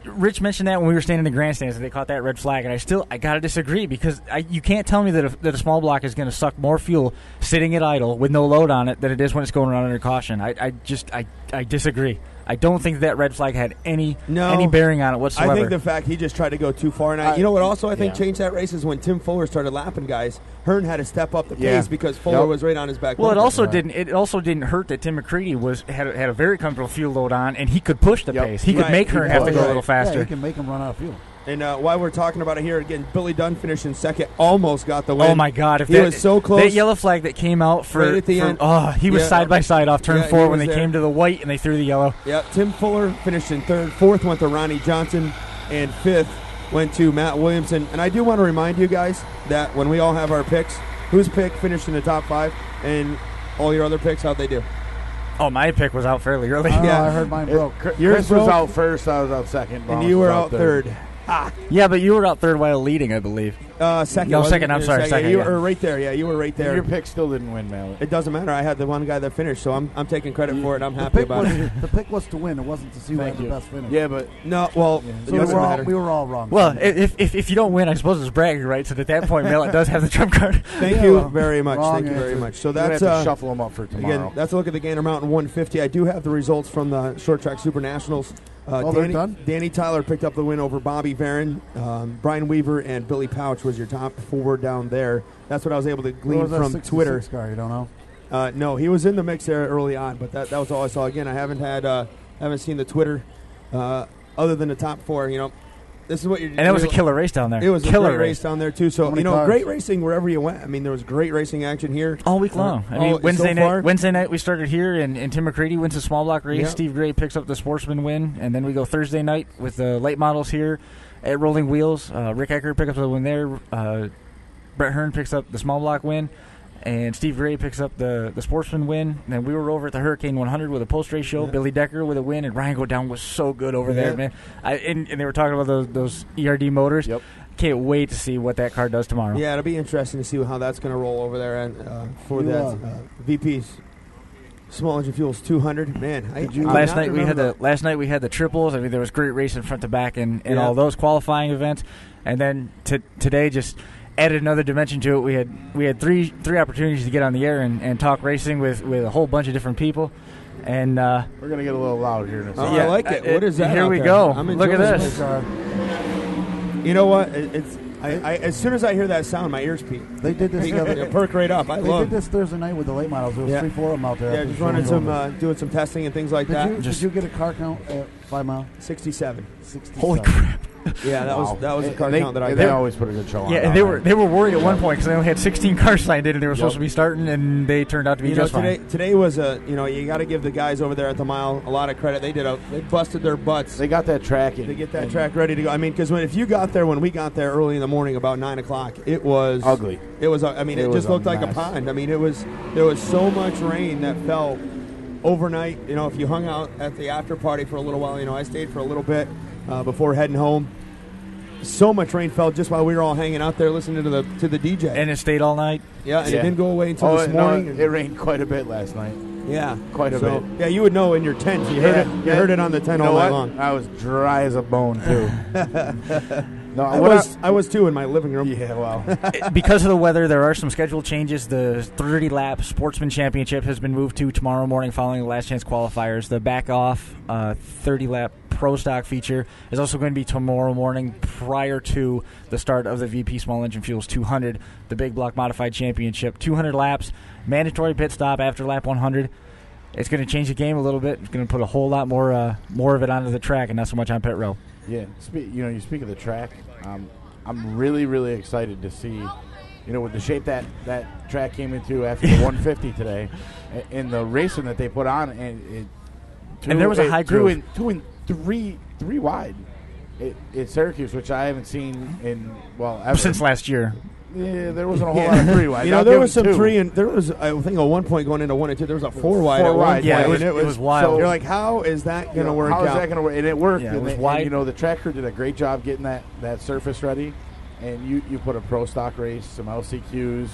Rich mentioned that when we were standing in the grandstands that they caught that red flag, and I got to disagree because you can't tell me that a small block is going to suck more fuel sitting at idle with no load on it than it is when it's going around under caution. I disagree. I don't think that red flag had any bearing on it whatsoever. I think the fact he just tried to go too far. And you know what also I think changed that race is when Tim Fuller started lapping guys, Hearn had to step up the pace because Fuller was right on his back. Well, it also didn't hurt that Tim McCready had a very comfortable fuel load on, and he could push the pace. He could make Hearn have to go a little faster. Yeah, he can make him run out of fuel. And while we're talking about it here again, Billy Dunn finished in second, almost got the win. Oh my God! He was so close. That yellow flag that came out right at the end. Oh, he was side by side off turn 4 when they came to the white and they threw the yellow. Yeah, Tim Fuller finished in third. Fourth went to Ronnie Johnson, and fifth went to Matt Williamson. And I do want to remind you guys that when we all have our picks, whose pick finished in the top 5, and all your other picks, how'd they do? Oh, my pick was out fairly early. Yeah, I heard mine broke. Chris was out first. I was out second. And you were out third. Yeah, but you were out third while leading, I believe. Second. No, second. I'm sorry. Second. You were right there. Yeah, you were right there. Your pick still didn't win, man. It doesn't matter. I had the one guy that finished, so I'm taking credit for it. I'm happy about it. The pick was to win. It wasn't to see who had the best finish. Yeah, but no. Well, so we were all wrong. Well, if you don't win, I suppose it's bragging rights. And at that point, Mallet does have the trump card. Thank you very much. Thank you very much. So that's have to shuffle them up for tomorrow. Again, that's a look at the Gander Mountain 150. I do have the results from the Short Track Super Nationals. Danny Tyler picked up the win over Bobby Varon. Brian Weaver and Billy Pouch was your top 4 down there. That's what I was able to glean from Twitter. Car, you don't know? No, he was in the mix there early on, but that was all I saw. Again, I haven't seen the Twitter other than the top 4. This is what you're. And it was a killer race down there. It was killer a great race down there too. So great racing wherever you went. I mean, there was great racing action here all week long. Wednesday night we started here, and Tim McCready wins a small block race. Yep. Steve Gray picks up the Sportsman win, and then we go Thursday night with the late models here at Rolling Wheels. Rick Eckert picks up the win there. Brett Hearn picks up the small block win. And Steve Gray picks up the Sportsman win. And then we were over at the Hurricane 100 with a post-race show. Yeah. Billy Decker with a win. And Ryan Go Down was so good over there, man. And they were talking about those ERD motors. Yep. Can't wait to see what that car does tomorrow. Yeah, it'll be interesting to see how that's going to roll over there and for that VP's Small Engine Fuels 200. Man, last night we had the triples. I mean, there was great racing front to back and all those qualifying events. And then today just added another dimension to it. We had three opportunities to get on the air and talk racing with a whole bunch of different people. And we're gonna get a little loud here in a second. I like it. What is that? Here we go. Look at this. You know what? I as soon as I hear that sound, my ears peak. They did this the other perk right up. They did this Thursday night with the late models. There was 3-4 of them out there. Yeah, just running doing some testing and things like that. Did you get a car count at 5 mile? 67. Holy crap! Yeah, that was a car count that I. They always put a good show on. Yeah, and they were worried at one point because they only had 16 cars signed in and they were supposed to be starting, and they turned out to be just fine. Today was you got to give the guys over there at the mile a lot of credit. They busted their butts. They got that track in. They get that track ready to go. I mean, because if you got there when we got there early in the morning about 9 o'clock, it was ugly. It was. I mean, it just looked like a pond. I mean, there was so much rain that fell overnight. If you hung out at the after party for a little while, I stayed for a little bit before heading home. So much rain fell just while we were all hanging out there listening to the DJ. And it stayed all night? Yeah, and it didn't go away until this morning. No, it rained quite a bit last night. Yeah. Quite a bit. Yeah, you would know in your tent. You heard it on the tent all night long. I was dry as a bone, too. No, I was too in my living room. Yeah, well. Because of the weather, there are some schedule changes. The 30-lap Sportsman Championship has been moved to tomorrow morning following the last chance qualifiers. The back-off 30-lap Pro Stock feature is also going to be tomorrow morning prior to the start of the VP Small Engine Fuels 200, the Big Block Modified Championship. 200 laps, mandatory pit stop after lap 100. It's going to change the game a little bit. It's going to put a whole lot more of it onto the track and not so much on pit row. Yeah, you speak of the track. I'm really, really excited to see, with the shape that track came into after the 150 today, and the racing that they put on, and there was a high groove. Three wide at Syracuse, which I haven't seen in ever. Since last year. Yeah, there wasn't a whole lot of 3 wide. There was some 3, and there was, I think, at one point going into 1 and 2, there was a 4 wide. 4 wide. Yeah, it was wild. So you're like, how is that going to work out? How is that going to work? And it worked. Yeah, it was wide. The track crew did a great job getting that surface ready. And you put a pro stock race, some LCQs.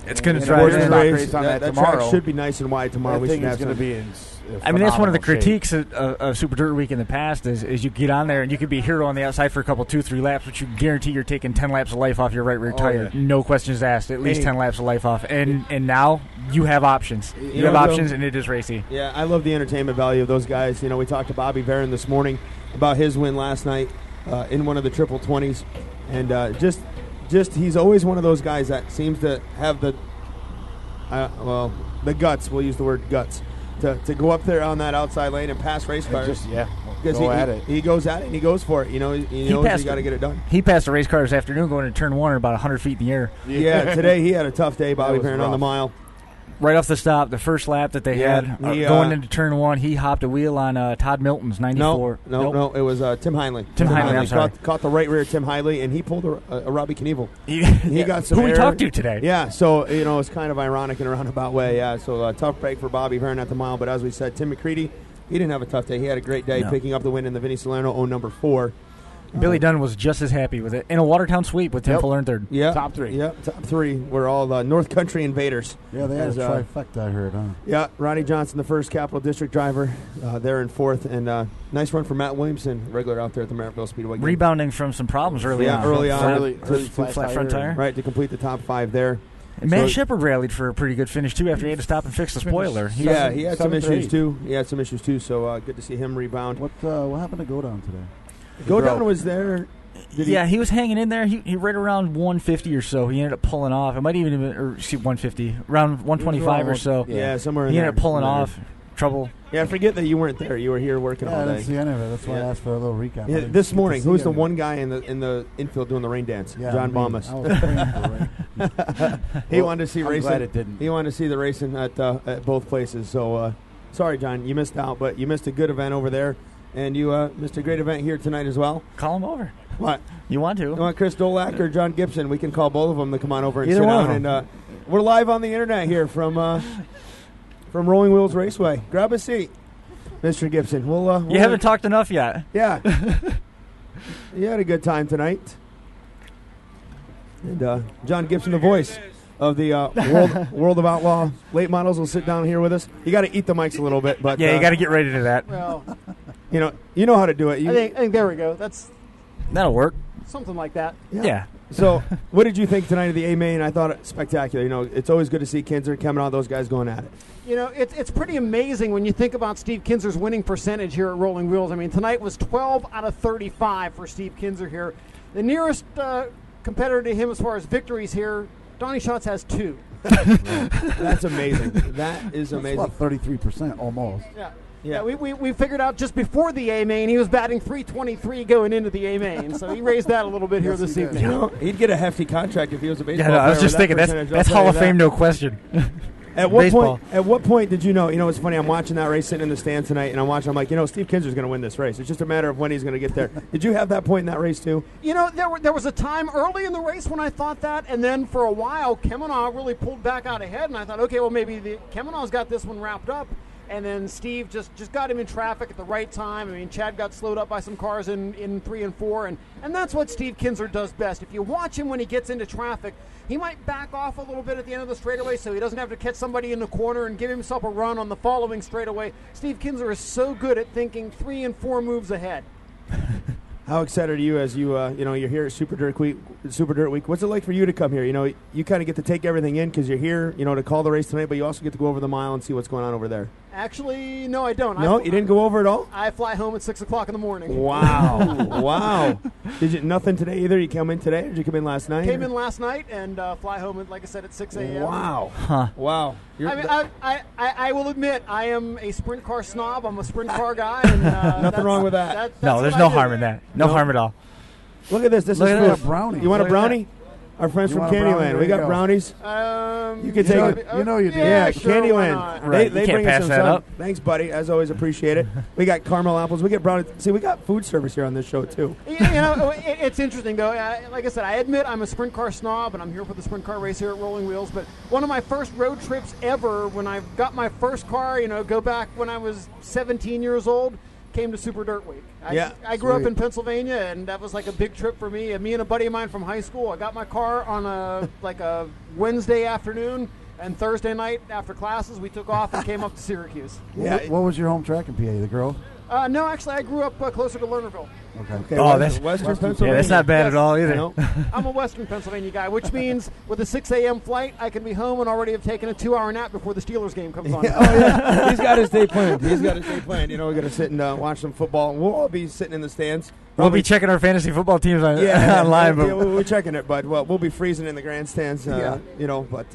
It's going to try try to race on that tomorrow. Track should be nice and wide tomorrow. I think it's going to be that's one of the critiques of Super Dirt Week in the past is you get on there and you could be a hero on the outside for a couple 2-3 laps, but you guarantee you're taking 10 laps of life off your right rear tire. Yeah. No questions asked. At least 10 laps of life off. And now you have options. You have options, and it is racy. Yeah, I love the entertainment value of those guys. We talked to Bobby Varon this morning about his win last night in one of the triple 20s, and just he's always one of those guys that seems to have the guts. We'll use the word guts to go up there on that outside lane and pass race cars. Because he goes at it and he goes for it. He knows you got to get it done. He passed a race car this afternoon going to turn 1 at about 100 feet in the air. Yeah, today he had a tough day, Bobby Perrin, on the mile. Right off the stop, the first lap that they had, going into turn 1, he hopped a wheel on Todd Milton's 94. No, it was Tim Heinley. Tim Heinley, I'm sorry. Caught the right rear Tim Heinley, and he pulled a Robbie Knievel. He got some who air. we talked to today. Yeah, so, it's kind of ironic in a roundabout way. Yeah, so a tough break for Bobby Perrin at the mile. But as we said, Tim McCready, he didn't have a tough day. He had a great day picking up the win in the Vinny Salerno number 4. Billy Dunn was just as happy with it in a Watertown sweep with Tim Fuller in third. Yeah, top 3. Yeah, top 3. We're all North Country invaders. Yeah, they had a trifecta, I heard, huh? Yeah, Ronnie Johnson, the first Capital District driver, there in 4th, and nice run for Matt Williamson, regular out there at the Merrittville Speedway. Rebounding from some problems early on. Early flat front tire. Right, to complete the top 5 there. And Matt Shepard rallied for a pretty good finish, too, after he had to stop and fix the spoiler. He had some issues, too. So good to see him rebound. What happened to Go Down today? Go Down was there. He was hanging in there. He right around 150 or so. He ended up pulling off. It might even have been 150, around 125 or so. Yeah, somewhere in there. He ended up pulling off. Trouble. Yeah, I forget that you weren't there. You were here working all day. I didn't see any of it. That's why I asked for a little recap. Yeah, this morning, who's the one guy in the infield doing the rain dance? Yeah, John Bombas. He wanted to see racing. I'm glad it didn't. He wanted to see the racing at both places. So, sorry, John, you missed out, but you missed a good event over there. And you missed a great event here tonight as well. Call him over. What? You want to? You want Chris Dolak or John Gibson? We can call both of them to come on over and Either sit one down We're live on the internet here from Rolling Wheels Raceway. Grab a seat, Mr. Gibson. You haven't talked enough yet. Yeah. You had a good time tonight. And John Gibson, the voice of the World of Outlaw late models, will sit down here with us. You got to eat the mics a little bit, but yeah, you got to get ready to that. Well, you know how to do it. I think there we go. That'll work. Something like that. Yeah. So, what did you think tonight of the A main? I thought it spectacular. It's always good to see Kinzer and Kemmenaugh, those guys going at it. It's pretty amazing when you think about Steve Kinzer's winning percentage here at Rolling Wheels. I mean, tonight was 12 out of 35 for Steve Kinzer here. The nearest competitor to him as far as victories here, Donnie Schatz has 2. That's amazing. That is amazing. That's about 33% almost. Yeah, we figured out just before the A main he was batting .323 going into the A main, so he raised that a little bit here this evening. He'd get a hefty contract if he was a baseball player. I was just thinking that's Hall of Fame, no question. At what point did you know? It's funny. I'm watching that race sitting in the stand tonight, and I'm like, Steve Kinzer's going to win this race. It's just a matter of when he's going to get there. Did you have that point in that race too? There was a time early in the race when I thought that, and then for a while, Kemmenaugh really pulled back out ahead, and I thought, okay, well maybe Kemmenaugh's got this one wrapped up. And then Steve just got him in traffic at the right time. I mean, Chad got slowed up by some cars in 3 and 4, and that's what Steve Kinzer does best. If you watch him when he gets into traffic, he might back off a little bit at the end of the straightaway so he doesn't have to catch somebody in the corner and give himself a run on the following straightaway. Steve Kinzer is so good at thinking 3 and 4 moves ahead. How excited are you as you're here at Super Dirt Week? What's it like for you to come here? You kind of get to take everything in because you're here, to call the race tonight, but you also get to go over the mile and see what's going on over there. Actually, no, I don't. No, you didn't go over at all? I fly home at 6 o'clock in the morning. Wow. Wow. Did you nothing today either? You come in today or did you come in last night? Came in last night and fly home, like I said, at 6 a.m. Wow. Huh. Wow. I will admit, I am a sprint car snob. I'm a sprint car guy. And, nothing wrong with that. No, there's no harm in that. No harm at all. Look at this. This is a brownie. You want a brownie? Our friends from Candyland. We got brownies. You can take it. You know you do. Yeah, sure, Candyland. Right. They you can't bring pass us that up. Thanks, buddy. As always, appreciate it. We got caramel apples. We get brownies. See, we got food service here on this show, too. It's interesting, though. Like I said, I admit I'm a sprint car snob, and I'm here for the sprint car race here at Rolling Wheels. But one of my first road trips ever, when I got my first car, go back when I was 17 years old, came to Super Dirt Week. I grew up in Pennsylvania, and that was like a big trip for me. And me and a buddy of mine from high school, I got my car on a Wednesday afternoon, and Thursday night after classes, we took off and came up to Syracuse. Yeah. What was your home track in PA? The Grove? No, actually, I grew up closer to Lernerville. Okay. That's Western Pennsylvania. Yeah, that's not bad at all either. I'm a Western Pennsylvania guy, which means with a 6 a.m. flight, I can be home and already have taken a 2-hour nap before the Steelers game comes on. He's got his day planned. We're going to sit and watch some football. We'll all be sitting in the stands. We'll be checking our fantasy football teams online. We're checking it, but we'll be freezing in the grandstands. But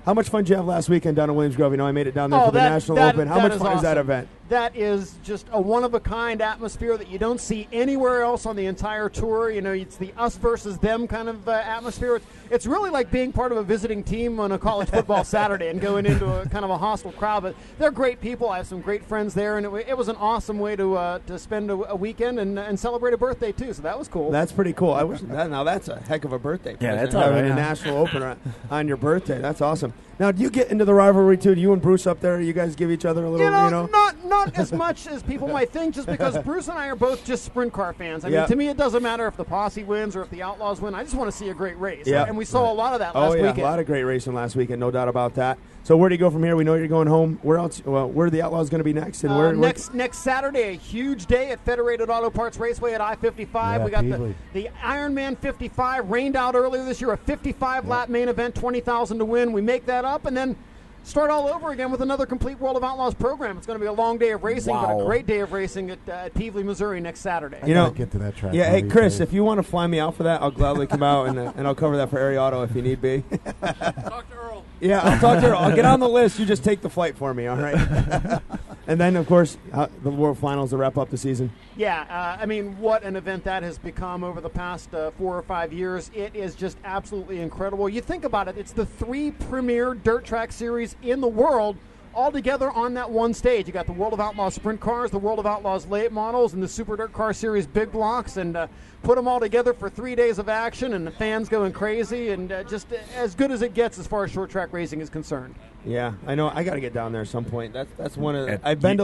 how much fun did you have last weekend down in Williams Grove? I made it down there for the National Open. How much fun is that event? That is just a one-of-a-kind atmosphere that you don't see anywhere else on the entire tour. It's the us versus them kind of atmosphere. It's really like being part of a visiting team on a college football Saturday and going into a kind of a hostile crowd. But they're great people. I have some great friends there, and it was an awesome way to spend a weekend and celebrate a birthday, too. So that was cool. That's pretty cool. Now that's a heck of a birthday. Yeah, that's having a National Open on your birthday. That's awesome. Now, do you get into the rivalry, too? Do you and Bruce up there, you guys give each other a little, Not as much as people might think, just because Bruce and I are both just sprint car fans. I mean, to me, it doesn't matter if the Posse wins or if the Outlaws win. I just want to see a great race. Yeah. And we saw a lot of that last weekend. A lot of great racing last weekend, no doubt about that. So where do you go from here? We know you're going home. Where else? Where are the Outlaws going to be next? And next Saturday, a huge day at Federated Auto Parts Raceway at I-55. Yeah, we got the Ironman 55 rained out earlier this year. A 55-lap main event, $20,000 to win. We make that up, and then start all over again with another complete World of Outlaws program. It's going to be a long day of racing, but a great day of racing at Peevely, Missouri next Saturday. I gotta get to that track. Yeah, hey, Chris, if you want to fly me out for that, I'll gladly come out, and I'll cover that for Air Auto if you need be. Talk to Earl. Yeah, I'll talk to Earl. I'll get on the list. You just take the flight for me, all right? And then, of course, the World Finals to wrap up the season. Yeah, what an event that has become over the past 4 or 5 years. It is just absolutely incredible. You think about it, it's the 3 premier dirt track series in the world all together on that one stage. You got the World of Outlaws sprint cars, the World of Outlaws late models, and the Super Dirt Car Series big blocks, and put them all together for 3 days of action, and the fans going crazy, and just as good as it gets as far as short track racing is concerned. Yeah, I know. I got to get down there at some point. That's one of. I've been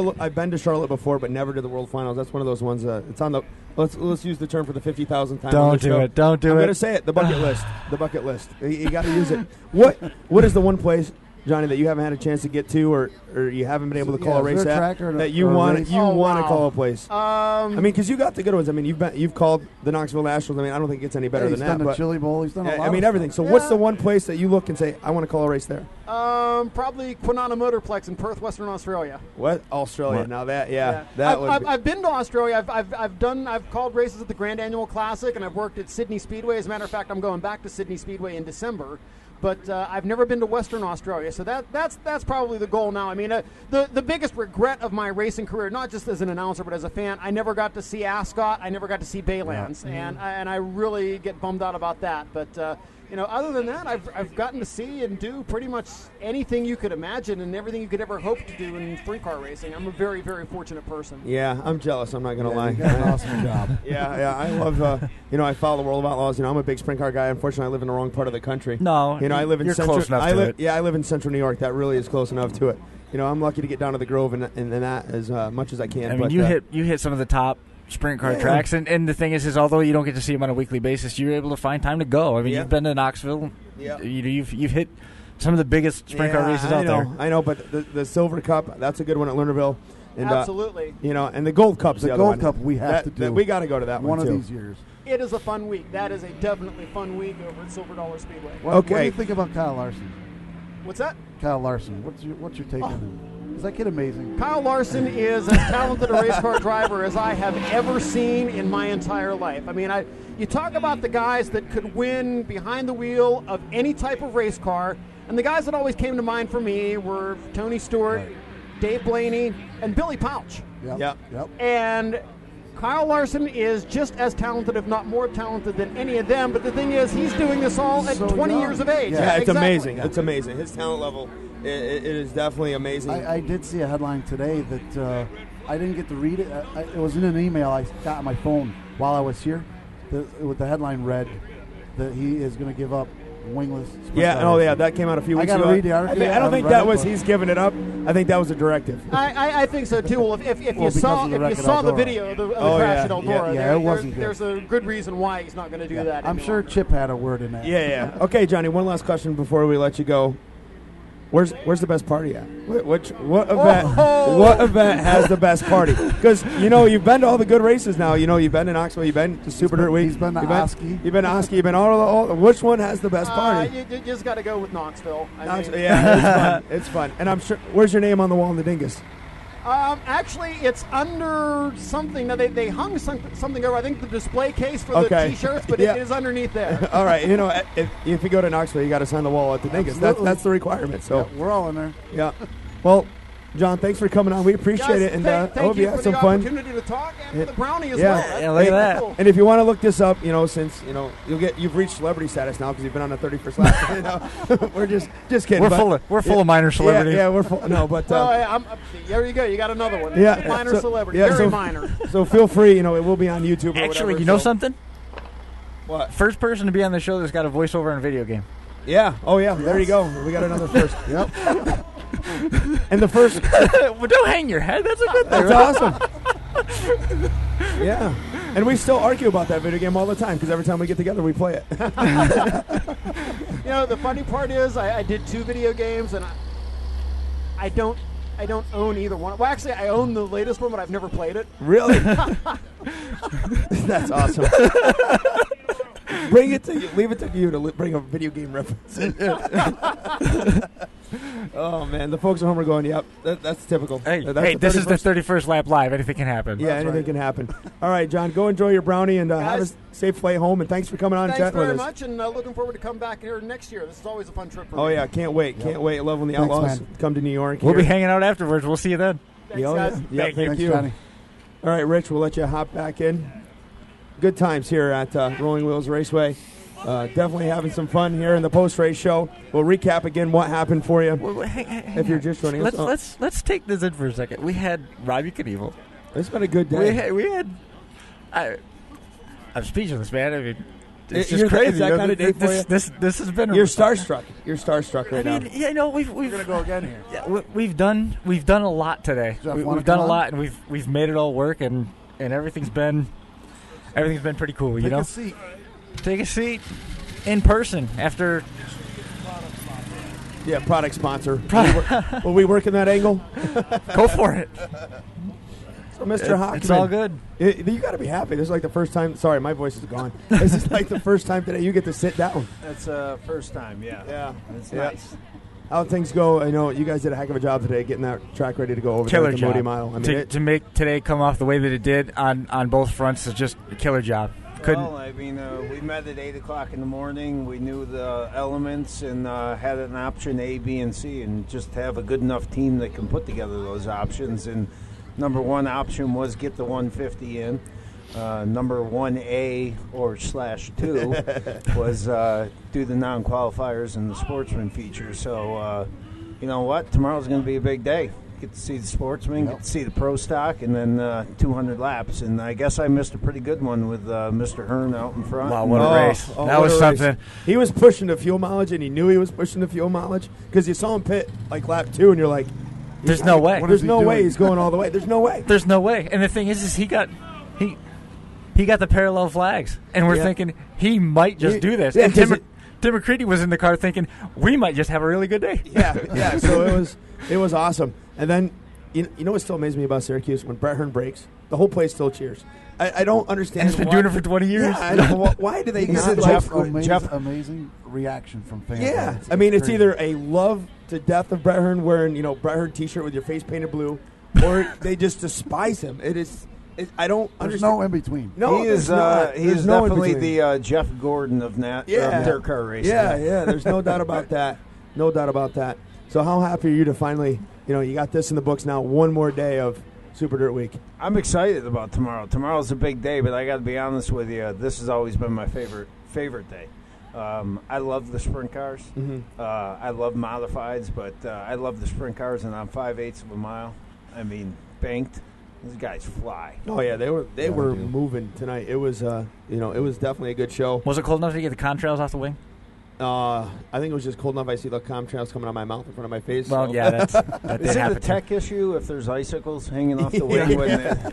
to Charlotte before, but never to the World Finals. That's one of those ones. It's on the. Let's use the term for the 50,000th time. Don't do it. Don't do it. I'm going to say it. The bucket list. The bucket list. You got to use it. What is the one place, Johnny, that you haven't had a chance to get to, or you haven't been able to call a race at that you want to call a place? I mean, because you got the good ones. I mean, you've called the Knoxville Nationals. I mean, I don't think it gets any better than that. He's done the Chili Bowl. He's done a lot. I mean, everything. So, what's the one place that you look and say, I want to call a race there? Probably Kwinana Motorplex in Perth, Western Australia. What? Australia? What? Now that I've been to Australia. I've called races at the Grand Annual Classic, and I've worked at Sydney Speedway. As a matter of fact, I'm going back to Sydney Speedway in December. But I've never been to Western Australia, so that's probably the goal now. I mean, the biggest regret of my racing career, not just as an announcer but as a fan, I never got to see Ascot, I never got to see Baylands, and I really get bummed out about that. But other than that, I've gotten to see and do pretty much anything you could imagine and everything you could ever hope to do in sprint car racing. I'm a very, very fortunate person. Yeah, I'm jealous. I'm not going to lie. You got an awesome job. Yeah. I love. I follow the World of Outlaws. I'm a big sprint car guy. Unfortunately, I live in the wrong part of the country. No, I live in you're central. close enough to it. Yeah, I live in central New York. That really is close enough to it. I'm lucky to get down to the Grove and that as much as I can. I mean, you hit some of the top sprint car tracks, and the thing is although you don't get to see them on a weekly basis, you're able to find time to go. I mean, you've been to Knoxville. Yeah. You've hit some of the biggest sprint car races out there. I know, but the Silver Cup, that's a good one at Lernerville. And, absolutely. And the Gold Cup's the other Gold one. Cup we have to do. We got to go to that one of too. these years. It is a fun week. That is a definitely fun week over at Silver Dollar Speedway. What do you think about Kyle Larson? What's that? Kyle Larson. What's your take on him? Is that kid amazing? Kyle Larson is as talented a race car driver as I have ever seen in my entire life. I mean, you talk about the guys that could win behind the wheel of any type of race car, and the guys that always came to mind for me were Tony Stewart, Dave Blaney, and Billy Pouch. Yep. And Kyle Larson is just as talented, if not more talented than any of them, but the thing is, he's doing this all at 20 years of age. Yeah, it's amazing. It's amazing. His talent level, it is definitely amazing. I did see a headline today that I didn't get to read it. It was in an email I got on my phone while I was here. With the headline read that he is going to give up wingless. That came out a few weeks ago. I got to read the article. I don't think that was he's giving it up. I think that was a directive. I think so too. Well, if you saw the video of the crash at Eldora, there's a good reason why he's not going to do that. I'm sure Chip had a word in that. Yeah. Okay, Johnny. One last question before we let you go. Where's the best party at? What event has the best party? Because you've been to all the good races now. You've been to Knoxville. You've been to Super Dirt Week. He's been to Oski. You've been to Oski. You've been all. Which one has the best party? You just got to go with Knoxville. Yeah, it's fun. And I'm sure. Where's your name on the wall in the Dingus? Actually, it's under something. Now they hung something over. I think the display case for the T-shirts, but it is underneath there. All right, if you go to Knoxville, you got to sign the wall at the Dingus. That's the requirement. So we're all in there. Yeah. Well, John, thanks for coming on. We appreciate it, and I hope you had some fun. Thank you for the opportunity to talk and for the brownie as well. Yeah, look at that. Cool. And if you want to look this up, since you've reached celebrity status now because you've been on the 31st lap. We're just kidding. We're full of minor celebrities. Yeah, we're full. No, but there you go. You got another one. Yeah, minor celebrity. Very minor. So feel free. It will be on YouTube. Actually, you know something? What? First person to be on the show that's got a voiceover in a video game. Yeah. Oh yeah. There you go. We got another first. Yep. And the first. Well, don't hang your head. That's a good thing. That's awesome. Yeah. And we still argue about that video game all the time because every time we get together, we play it. The funny part is I did 2 video games, and I don't own either one. Well, actually, I own the latest one, but I've never played it. Really? That's awesome. Leave it to you to bring a video game reference in. Oh man, the folks at home are going, "Yep, that's typical." Hey, this is the 31st lap live. Anything can happen. Yeah, anything can happen. All right, John, go enjoy your brownie and have a safe flight home. And thanks for coming on and chatting with us. Thanks very much, and looking forward to come back here next year. This is always a fun trip for me. Oh yeah, can't wait. Can't wait. Love when the Outlaws come to New York. We'll be hanging out afterwards. We'll see you then. Thanks, guys. Yeah, thank you. Johnny. All right, Rich, we'll let you hop back in. Good times here at Rolling Wheels Raceway. Definitely having some fun here in the post-race show. We'll recap again what happened for you. If you're just joining us. Let's take this in for a second. We had Robbie Knievel. It's been a good day. I'm speechless, man. I mean, it's You're just crazy. It's that kind of day for you. This has been. You're starstruck. You're starstruck right now. Yeah, we're gonna go again here. Yeah, we've done a lot today. We've done a lot, and we've made it all work, and everything's been pretty cool. Take a seat. Take a seat in person after. Yeah, product sponsor. Will we work in that angle? Go for it. So, Mr. Hockman, it's all good. You got to be happy. This is like the first time. Sorry, my voice is gone. This is like the first time today you get to sit down. That's first time, yeah. Yeah, it's nice. How things go? I know you guys did a heck of a job today getting that track ready to go over Killer there at the job. Moody Mile. I mean, to make today come off the way that it did on both fronts is just a killer job. Well, I mean, we met at 8 o'clock in the morning. We knew the elements and had an option A, B, and C, and just have a good enough team that can put together those options. And number one option was get the 150 in. Number 1A or /2 was do the non-qualifiers and the sportsman feature. So, you know what? Tomorrow's going to be a big day. Get to see the sportsman, get to see the pro stock, and then 200 laps. And I guess I missed a pretty good one with Mr. Hearn out in front. Wow, what a race. That was something. He was pushing the fuel mileage, and he knew he was pushing the fuel mileage because you saw him pit like lap 2, and you're like, there's no way. There's no way he's going all the way. There's no way. There's no way. And the thing is he got the parallel flags, and we're thinking he might just do this. Yeah, and Tim McCready was in the car thinking we might just have a really good day. Yeah. So it was awesome. And then you know what still amazes me about Syracuse? When Brett Hearn breaks, the whole place still cheers. I don't understand. And he's been doing it for 20 years. Yeah, I don't know why do they not amazing reaction from fans. Yeah, I mean it's either a love to death of Brett Hearn wearing Brett Hearn T-shirt with your face painted blue, or they just despise him. I don't understand. There's no in between. No, he is definitely the Jeff Gordon of dirt car racing. Yeah. There's no doubt about that. No doubt about that. So how happy are you to finally, you got this in the books now, one more day of Super Dirt Week? I'm excited about tomorrow. Tomorrow's a big day, but I got to be honest with you, this has always been my favorite day. I love the sprint cars. Mm-hmm. I love modifieds, but I love the sprint cars, and on 5/8 of a mile, I mean, banked. These guys fly. Oh yeah, they were moving tonight. It was it was definitely a good show. Was it cold enough to get the contrails off the wing? I think it was just cold enough. I see the contrails coming out of my mouth in front of my face. Well, so. yeah, that is did it happen. a tech issue if there's icicles hanging off the wing?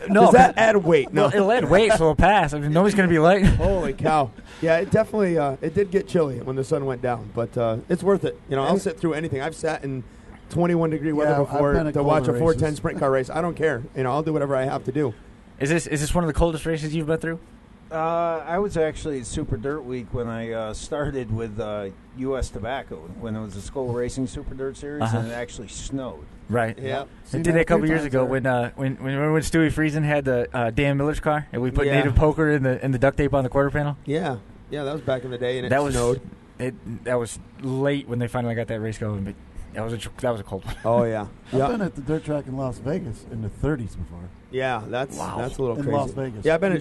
No, does that add weight? No, well, it'll add weight, so it'll pass. I mean, nobody's going to be late. Holy cow! Yeah, it definitely it did get chilly when the sun went down, but it's worth it. I'll sit through anything. I've sat in 21-degree weather before to watch a 410 sprint car race. I don't care. I'll do whatever I have to do. Is this one of the coldest races you've been through? I was actually at Super Dirt Week when I started with U.S. Tobacco, when it was the Skull Racing Super Dirt Series, and it actually snowed. Right. Yeah. It did it a couple years ago when Stewie Friesen had the Dan Miller's car, and we put native poker in the duct tape on the quarter panel. Yeah. Yeah, that was back in the day, and it snowed. That was late when they finally got that race going, but that was a cold one. Oh yeah. I've been at the dirt track in Las Vegas in the 30s before. Yeah, that's a little crazy. In Las Vegas. Yeah, I've been in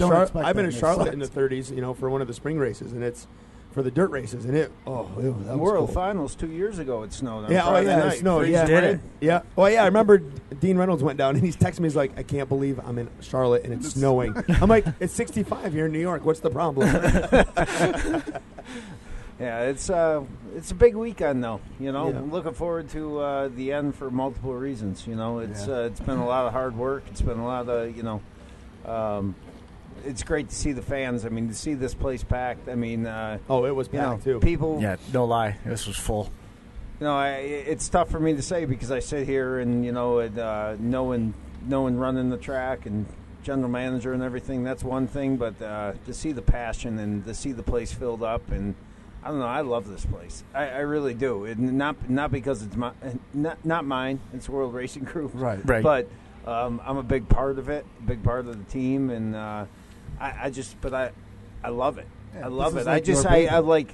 Charlotte in the sucks. 30s, for one of the spring races, and it's for the dirt races, and that was World cool. Finals 2 years ago it snowed on Yeah, Friday night. It snowed. Yeah, did it? Yeah. Oh yeah, I remember Dean Reynolds went down and he's texting me. He's like, "I can't believe I'm in Charlotte and it's snowing." I'm like, "It's 65 here in New York. What's the problem?" Yeah, it's a big weekend though. I'm looking forward to the end for multiple reasons. It's been a lot of hard work. It's been a lot of it's great to see the fans. I mean, to see this place packed. I mean, it was packed too. People. Yeah, no lie, this was full. It's tough for me to say because I sit here and knowing running the track and general manager and everything. That's one thing, but to see the passion and to see the place filled up and. I don't know. I love this place. I really do. Not because it's not mine. It's World Racing Crew. Right. But I'm a big part of it, a big part of the team, and I love it. Yeah, I love this it. is like I like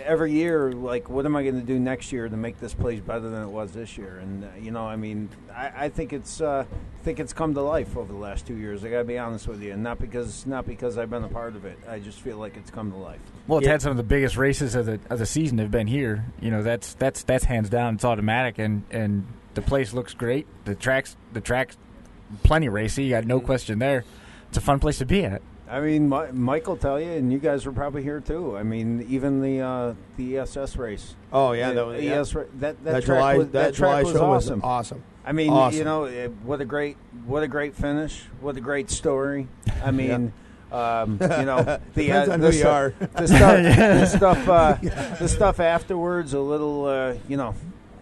every year, like, what am I going to do next year to make this place better than it was this year? And I mean, I think it's come to life over the last 2 years. I got to be honest with you, and not because I've been a part of it. I just feel like it's come to life. Well, it's had some of the biggest races of the season have been here. That's hands down. It's automatic, and the place looks great. The track's plenty racy. You got no question there. It's a fun place to be at. I mean, Mike will tell you, and you guys were probably here too. I mean, even the ESS race. Oh yeah, that track was awesome. Awesome. I mean, awesome. What a great finish. What a great story. I mean, Depends on who you are. the stuff afterwards, a little,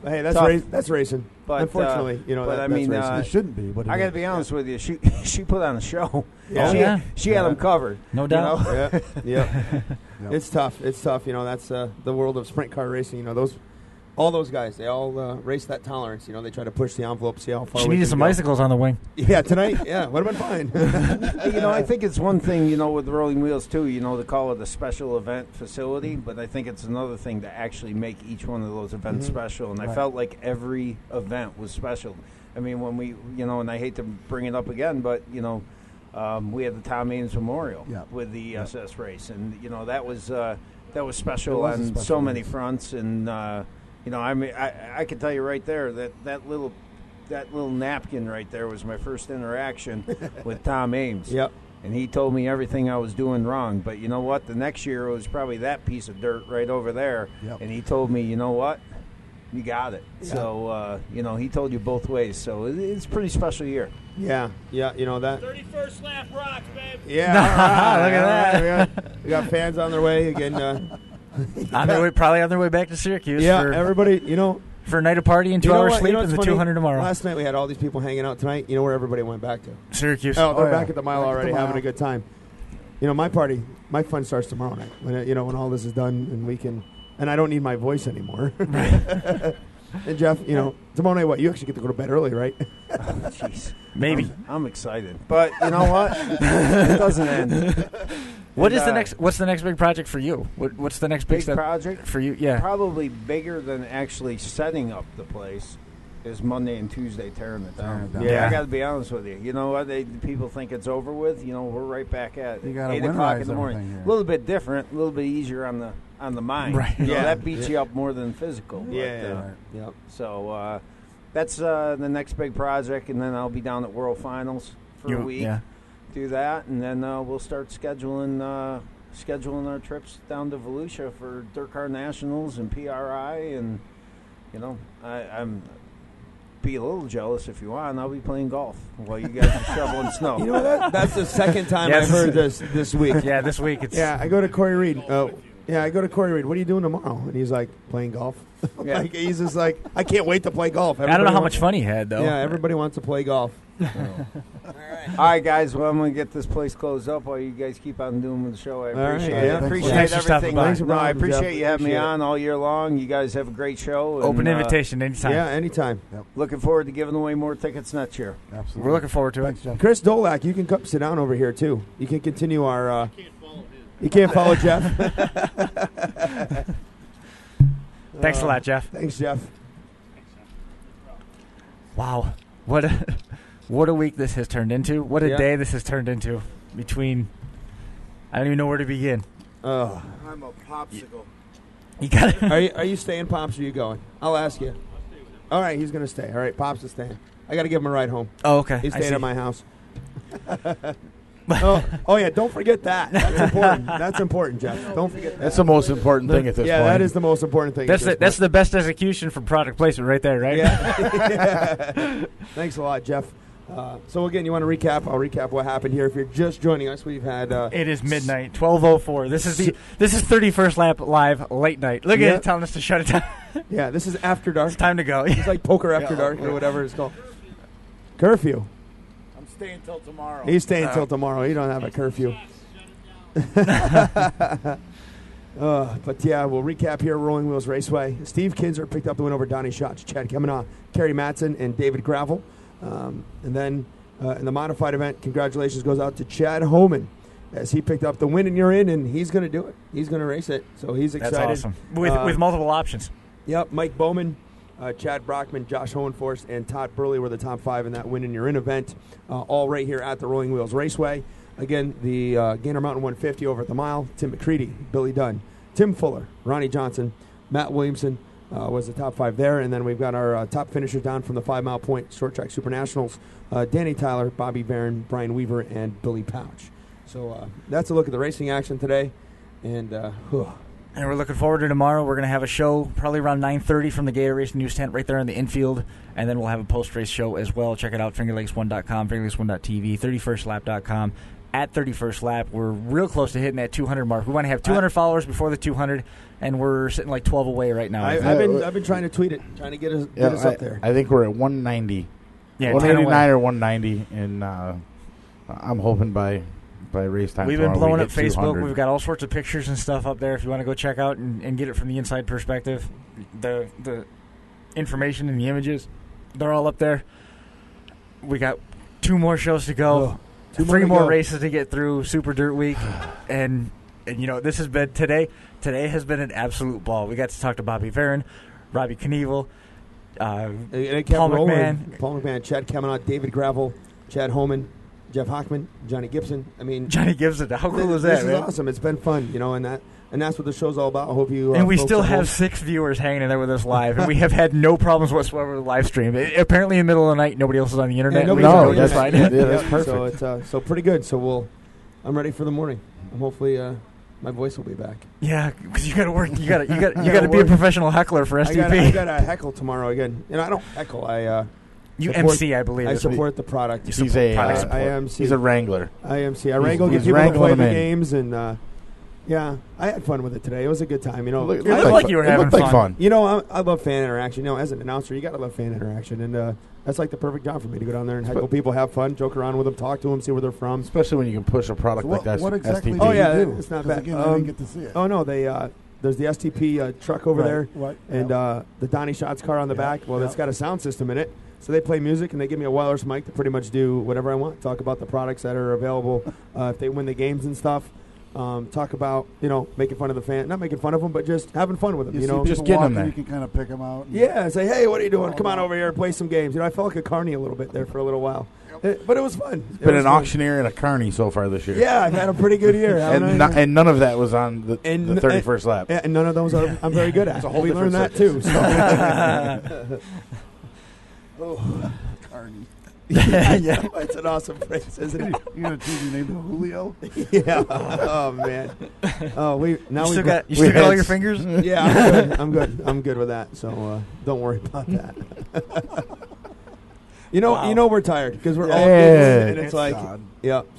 Hey, tough. That's racing. But unfortunately, I mean, it shouldn't be. But I got to be honest with you. She put on a show. Yeah. She had them covered. No doubt. Yeah. It's tough. It's tough. That's the world of sprint car racing. All those guys, they all race that tolerance. They try to push the envelope, see how far. She needed some icicles on the wing. Yeah, tonight. Yeah, would have been fine. I think it's one thing, with the Rolling Wheels too. To call it a special event facility, but I think it's another thing to actually make each one of those events special. And I felt like every event was special. I mean, when we, and I hate to bring it up again, but we had the Tom Ames Memorial with the SS race, and that was special on so many fronts. And I mean, I can tell you right there that little napkin right there was my first interaction with Tom Ames. Yep. And he told me everything I was doing wrong. But you know what? The next year it was probably that piece of dirt right over there. Yep. And he told me, you know what? You got it. Yeah. So, he told you both ways. So it's a pretty special year. Yeah, that. 31st lap rocks, babe. Yeah. Look at that. We got fans on their way again. Probably on their way back to Syracuse. Yeah, everybody, for a night of party and 2 hours sleep and the 200 tomorrow. Last night we had all these people hanging out. Tonight, where everybody went back to? Syracuse. Oh, they're back at the mile already, having a good time. My party, my fun starts tomorrow night. When all this is done and we can, and I don't need my voice anymore. And Jeff, tomorrow night, what? You actually get to go to bed early, right? Jeez. Maybe. I'm excited. But you know what? It doesn't end. What's the next big project for you? What's the next big step project for you? Yeah. Probably bigger than actually setting up the place is Monday and Tuesday tearing it down. Yeah. I got to be honest with you. You know what? People think it's over with. We're right back at 8 o'clock in the morning. A little bit different, a little bit easier on the mind. Right. That beats you up more than physical. Yeah. So that's the next big project, and then I'll be down at World Finals for a week. Yeah. Do that, and then we'll start scheduling our trips down to Volusia for Dirt Car Nationals and PRI, and I'm be a little jealous if you want. I'll be playing golf while you guys are shoveling snow. That's the second time I've heard this week. Yeah, this week it's. Yeah, I go to Corey Reed. I go to Corey Reed. What are you doing tomorrow? And he's like, playing golf. Yeah. He's just like, I can't wait to play golf. I don't know how much fun he had, though. Yeah, everybody wants to play golf. All right, guys. Well, I'm going to get this place closed up while you guys keep on doing the show. I appreciate it. Appreciate everything. I appreciate you having me on all year long. You guys have a great show. Open invitation anytime. Yeah, anytime. Yep. Looking forward to giving away more tickets next year. Absolutely. We're looking forward to it. Jeff. Chris Dolak, you can come sit down over here, too. You can continue our... You can't follow Jeff. Thanks a lot, Jeff. Thanks, Jeff. Wow. What a week this has turned into. What a day this has turned into. I don't even know where to begin. I'm a popsicle. You got it. Are you staying, Pops, or are you going? I'll ask you. All right, he's going to stay. All right, Pops is staying. I got to give him a ride home. Oh, okay. He's staying at my house. Oh, yeah, don't forget that. That's important. That's important, Jeff. Don't forget that. That's the most important thing at this point. Yeah, that is the most important thing. That's the best execution for product placement right there, right? Yeah. Thanks a lot, Jeff. So, again, you want to recap? I'll recap what happened here. If you're just joining us, we've had... it is midnight, 12:04. This is 31st Lap Live late night. Look at it telling us to shut it down. Yeah, this is After Dark. It's time to go. It's like Poker After Dark or whatever it's called. Curfew. Staying till tomorrow. He's staying till tomorrow. He don't have a curfew. But yeah, we'll recap here. Rolling Wheels Raceway. Steve Kinzer picked up the win over Donnie Schatz, Chad Kemena, Kerry Matson, and David Gravel. And then in the modified event, congratulations goes out to Chad Homan as he picked up the win, and you're in, and he's going to do it. He's going to race it, so he's excited. That's awesome. With multiple options. Yep, Mike Bowman, Chad Brockman, Josh Hohenforst, and Todd Burley were the top 5 in that win, and you're in event, all right here at the Rolling Wheels Raceway. Again, the Gainer Mountain 150 over at the mile, Tim McCready, Billy Dunn, Tim Fuller, Ronnie Johnson, Matt Williamson was the top 5 there. And then we've got our top finishers down from the 5 Mile Point Short Track Super Nationals, Danny Tyler, Bobby Barron, Brian Weaver, and Billy Pouch. So that's a look at the racing action today. And we're looking forward to tomorrow. We're going to have a show probably around 9:30 from the Gator Racing News tent right there in the infield. And then we'll have a post-race show as well. Check it out, fingerlakes1.com, fingerlakes1.tv, 31stlap.com. At 31st lap, we're real close to hitting that 200 mark. We want to have 200 followers before the 200, and we're sitting like 12 away right now. I've been trying to tweet it, trying to get us up there. I think we're at 190. Yeah, 189 or 190, and I'm hoping by race time. We've been blowing up Facebook. 200. We've got all sorts of pictures and stuff up there. If you want to go check out and get it from the inside perspective, the information and the images, they're all up there. We got 2 more shows to go. 3 more races to get through Super Dirt Week, and this has been today has been an absolute ball. We got to talk to Bobby Barron, Robbie Knievel, Paul McMahon, Chad Kamenot, David Gravel, Chad Homan, Jeff Hockman, Johnny Gibson. Johnny Gibson, how cool is that? This is awesome. It's been fun, and that's what the show's all about. I hope you. And we still have 6 viewers hanging in there with us live, and we have had no problems whatsoever with the live stream. Apparently, in the middle of the night, nobody else is on the internet. That's fine. Yeah, that's perfect. So it's pretty good. So I'm ready for the morning. And hopefully, my voice will be back. Yeah, because you got to work. You got to be a professional heckler for STP. I got to heckle tomorrow again. I don't heckle. You MC, I believe. I support the product. He's a wrangler. I MC. I wrangle, get people to play the games, and yeah, I had fun with it today. It was a good time. It looked like you were having fun. I love fan interaction. As an announcer, you got to love fan interaction, and that's like the perfect job for me to go down there and heckle people, have fun, joke around with them, talk to them, see where they're from. Especially when you can push a product like that. What exactly? STP. Oh yeah, do? It's not bad. Again, I didn't get to see it. Oh no, there's the STP truck over there, and the Donnie Schatz car on the back. Well, it's got a sound system in it. So they play music, and they give me a wireless mic to pretty much do whatever I want. Talk about the products that are available if they win the games and stuff. Talk about, making fun of the fan. Not making fun of them, but just having fun with them. Just getting them there. You can kind of pick them out. Yeah, say, hey, what are you doing? Come on over here and play some games. I felt like a carny a little bit there for a little while. But it was fun. Been an auctioneer and a carny so far this year. Yeah, I've had a pretty good year. and none of that was on the 31st lap. And none of those I'm very good at. We learned that too. So. Oh, carny. Yeah, it's an awesome phrase, isn't it? You're gonna choose your name to Julio? Yeah. Oh man. Oh, you still got all your fingers? Yeah, I'm good with that. So don't worry about that. We're tired because we're all good, and it's like,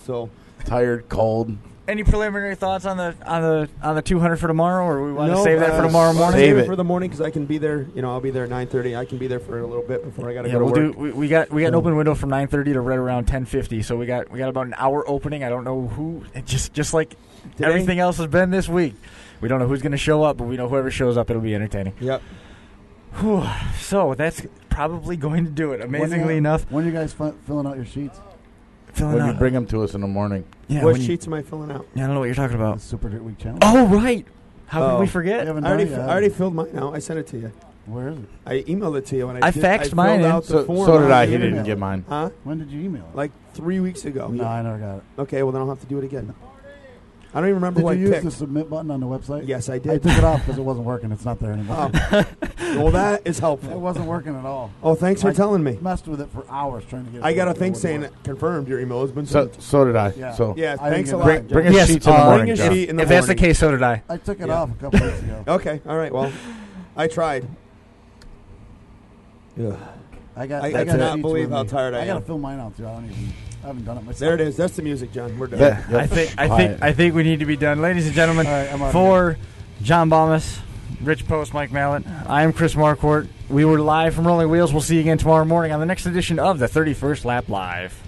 so tired, cold. Any preliminary thoughts on the 200 for tomorrow, or we want to save that for tomorrow morning? Save it for the morning because I can be there. I'll be there at 9:30. I can be there for a little bit before I got to go to work. We got an open window from 9:30 to right around 10:50. So we got about an hour opening. I don't know who. Just like everything else has been this week, we don't know who's going to show up, but we know whoever shows up, it'll be entertaining. Yep. Whew. So that's probably going to do it. Amazingly enough. When are you guys filling out your sheets? When you bring them to us in the morning. Yeah, what sheets am I filling out? Yeah, I don't know what you're talking about. The Super Dirt Week challenge. Oh, right. How could we forget? I already filled mine out. I sent it to you. Where is it? I emailed it to you. I faxed mine in. So did I. He didn't get mine. Huh? When did you email it? Like 3 weeks ago. No, I never got it. Okay, well then I'll have to do it again. I don't even remember what I picked. Did you use the submit button on the website? Yes, I did. I took it off because it wasn't working. It's not there anymore. Well, that is helpful. It wasn't working at all. Oh, thanks for telling me. Messed with it for hours trying to get it. I got a thing saying confirmed your email has been sent. So did I. Yeah, thanks a lot. Bring a sheet in the morning. If that's the case, so did I. I took it off a couple weeks ago. Okay, all right. Well, I tried. Yeah. I cannot believe how tired I am. I got to fill mine out too. I haven't done it myself. There it is. That's the music, John. We're done. Yeah. I think we need to be done, ladies and gentlemen. Right, for John Bomas, Rich Post, Mike Mallett, I am Chris Marquardt. We were live from Rolling Wheels. We'll see you again tomorrow morning on the next edition of the 31st Lap Live.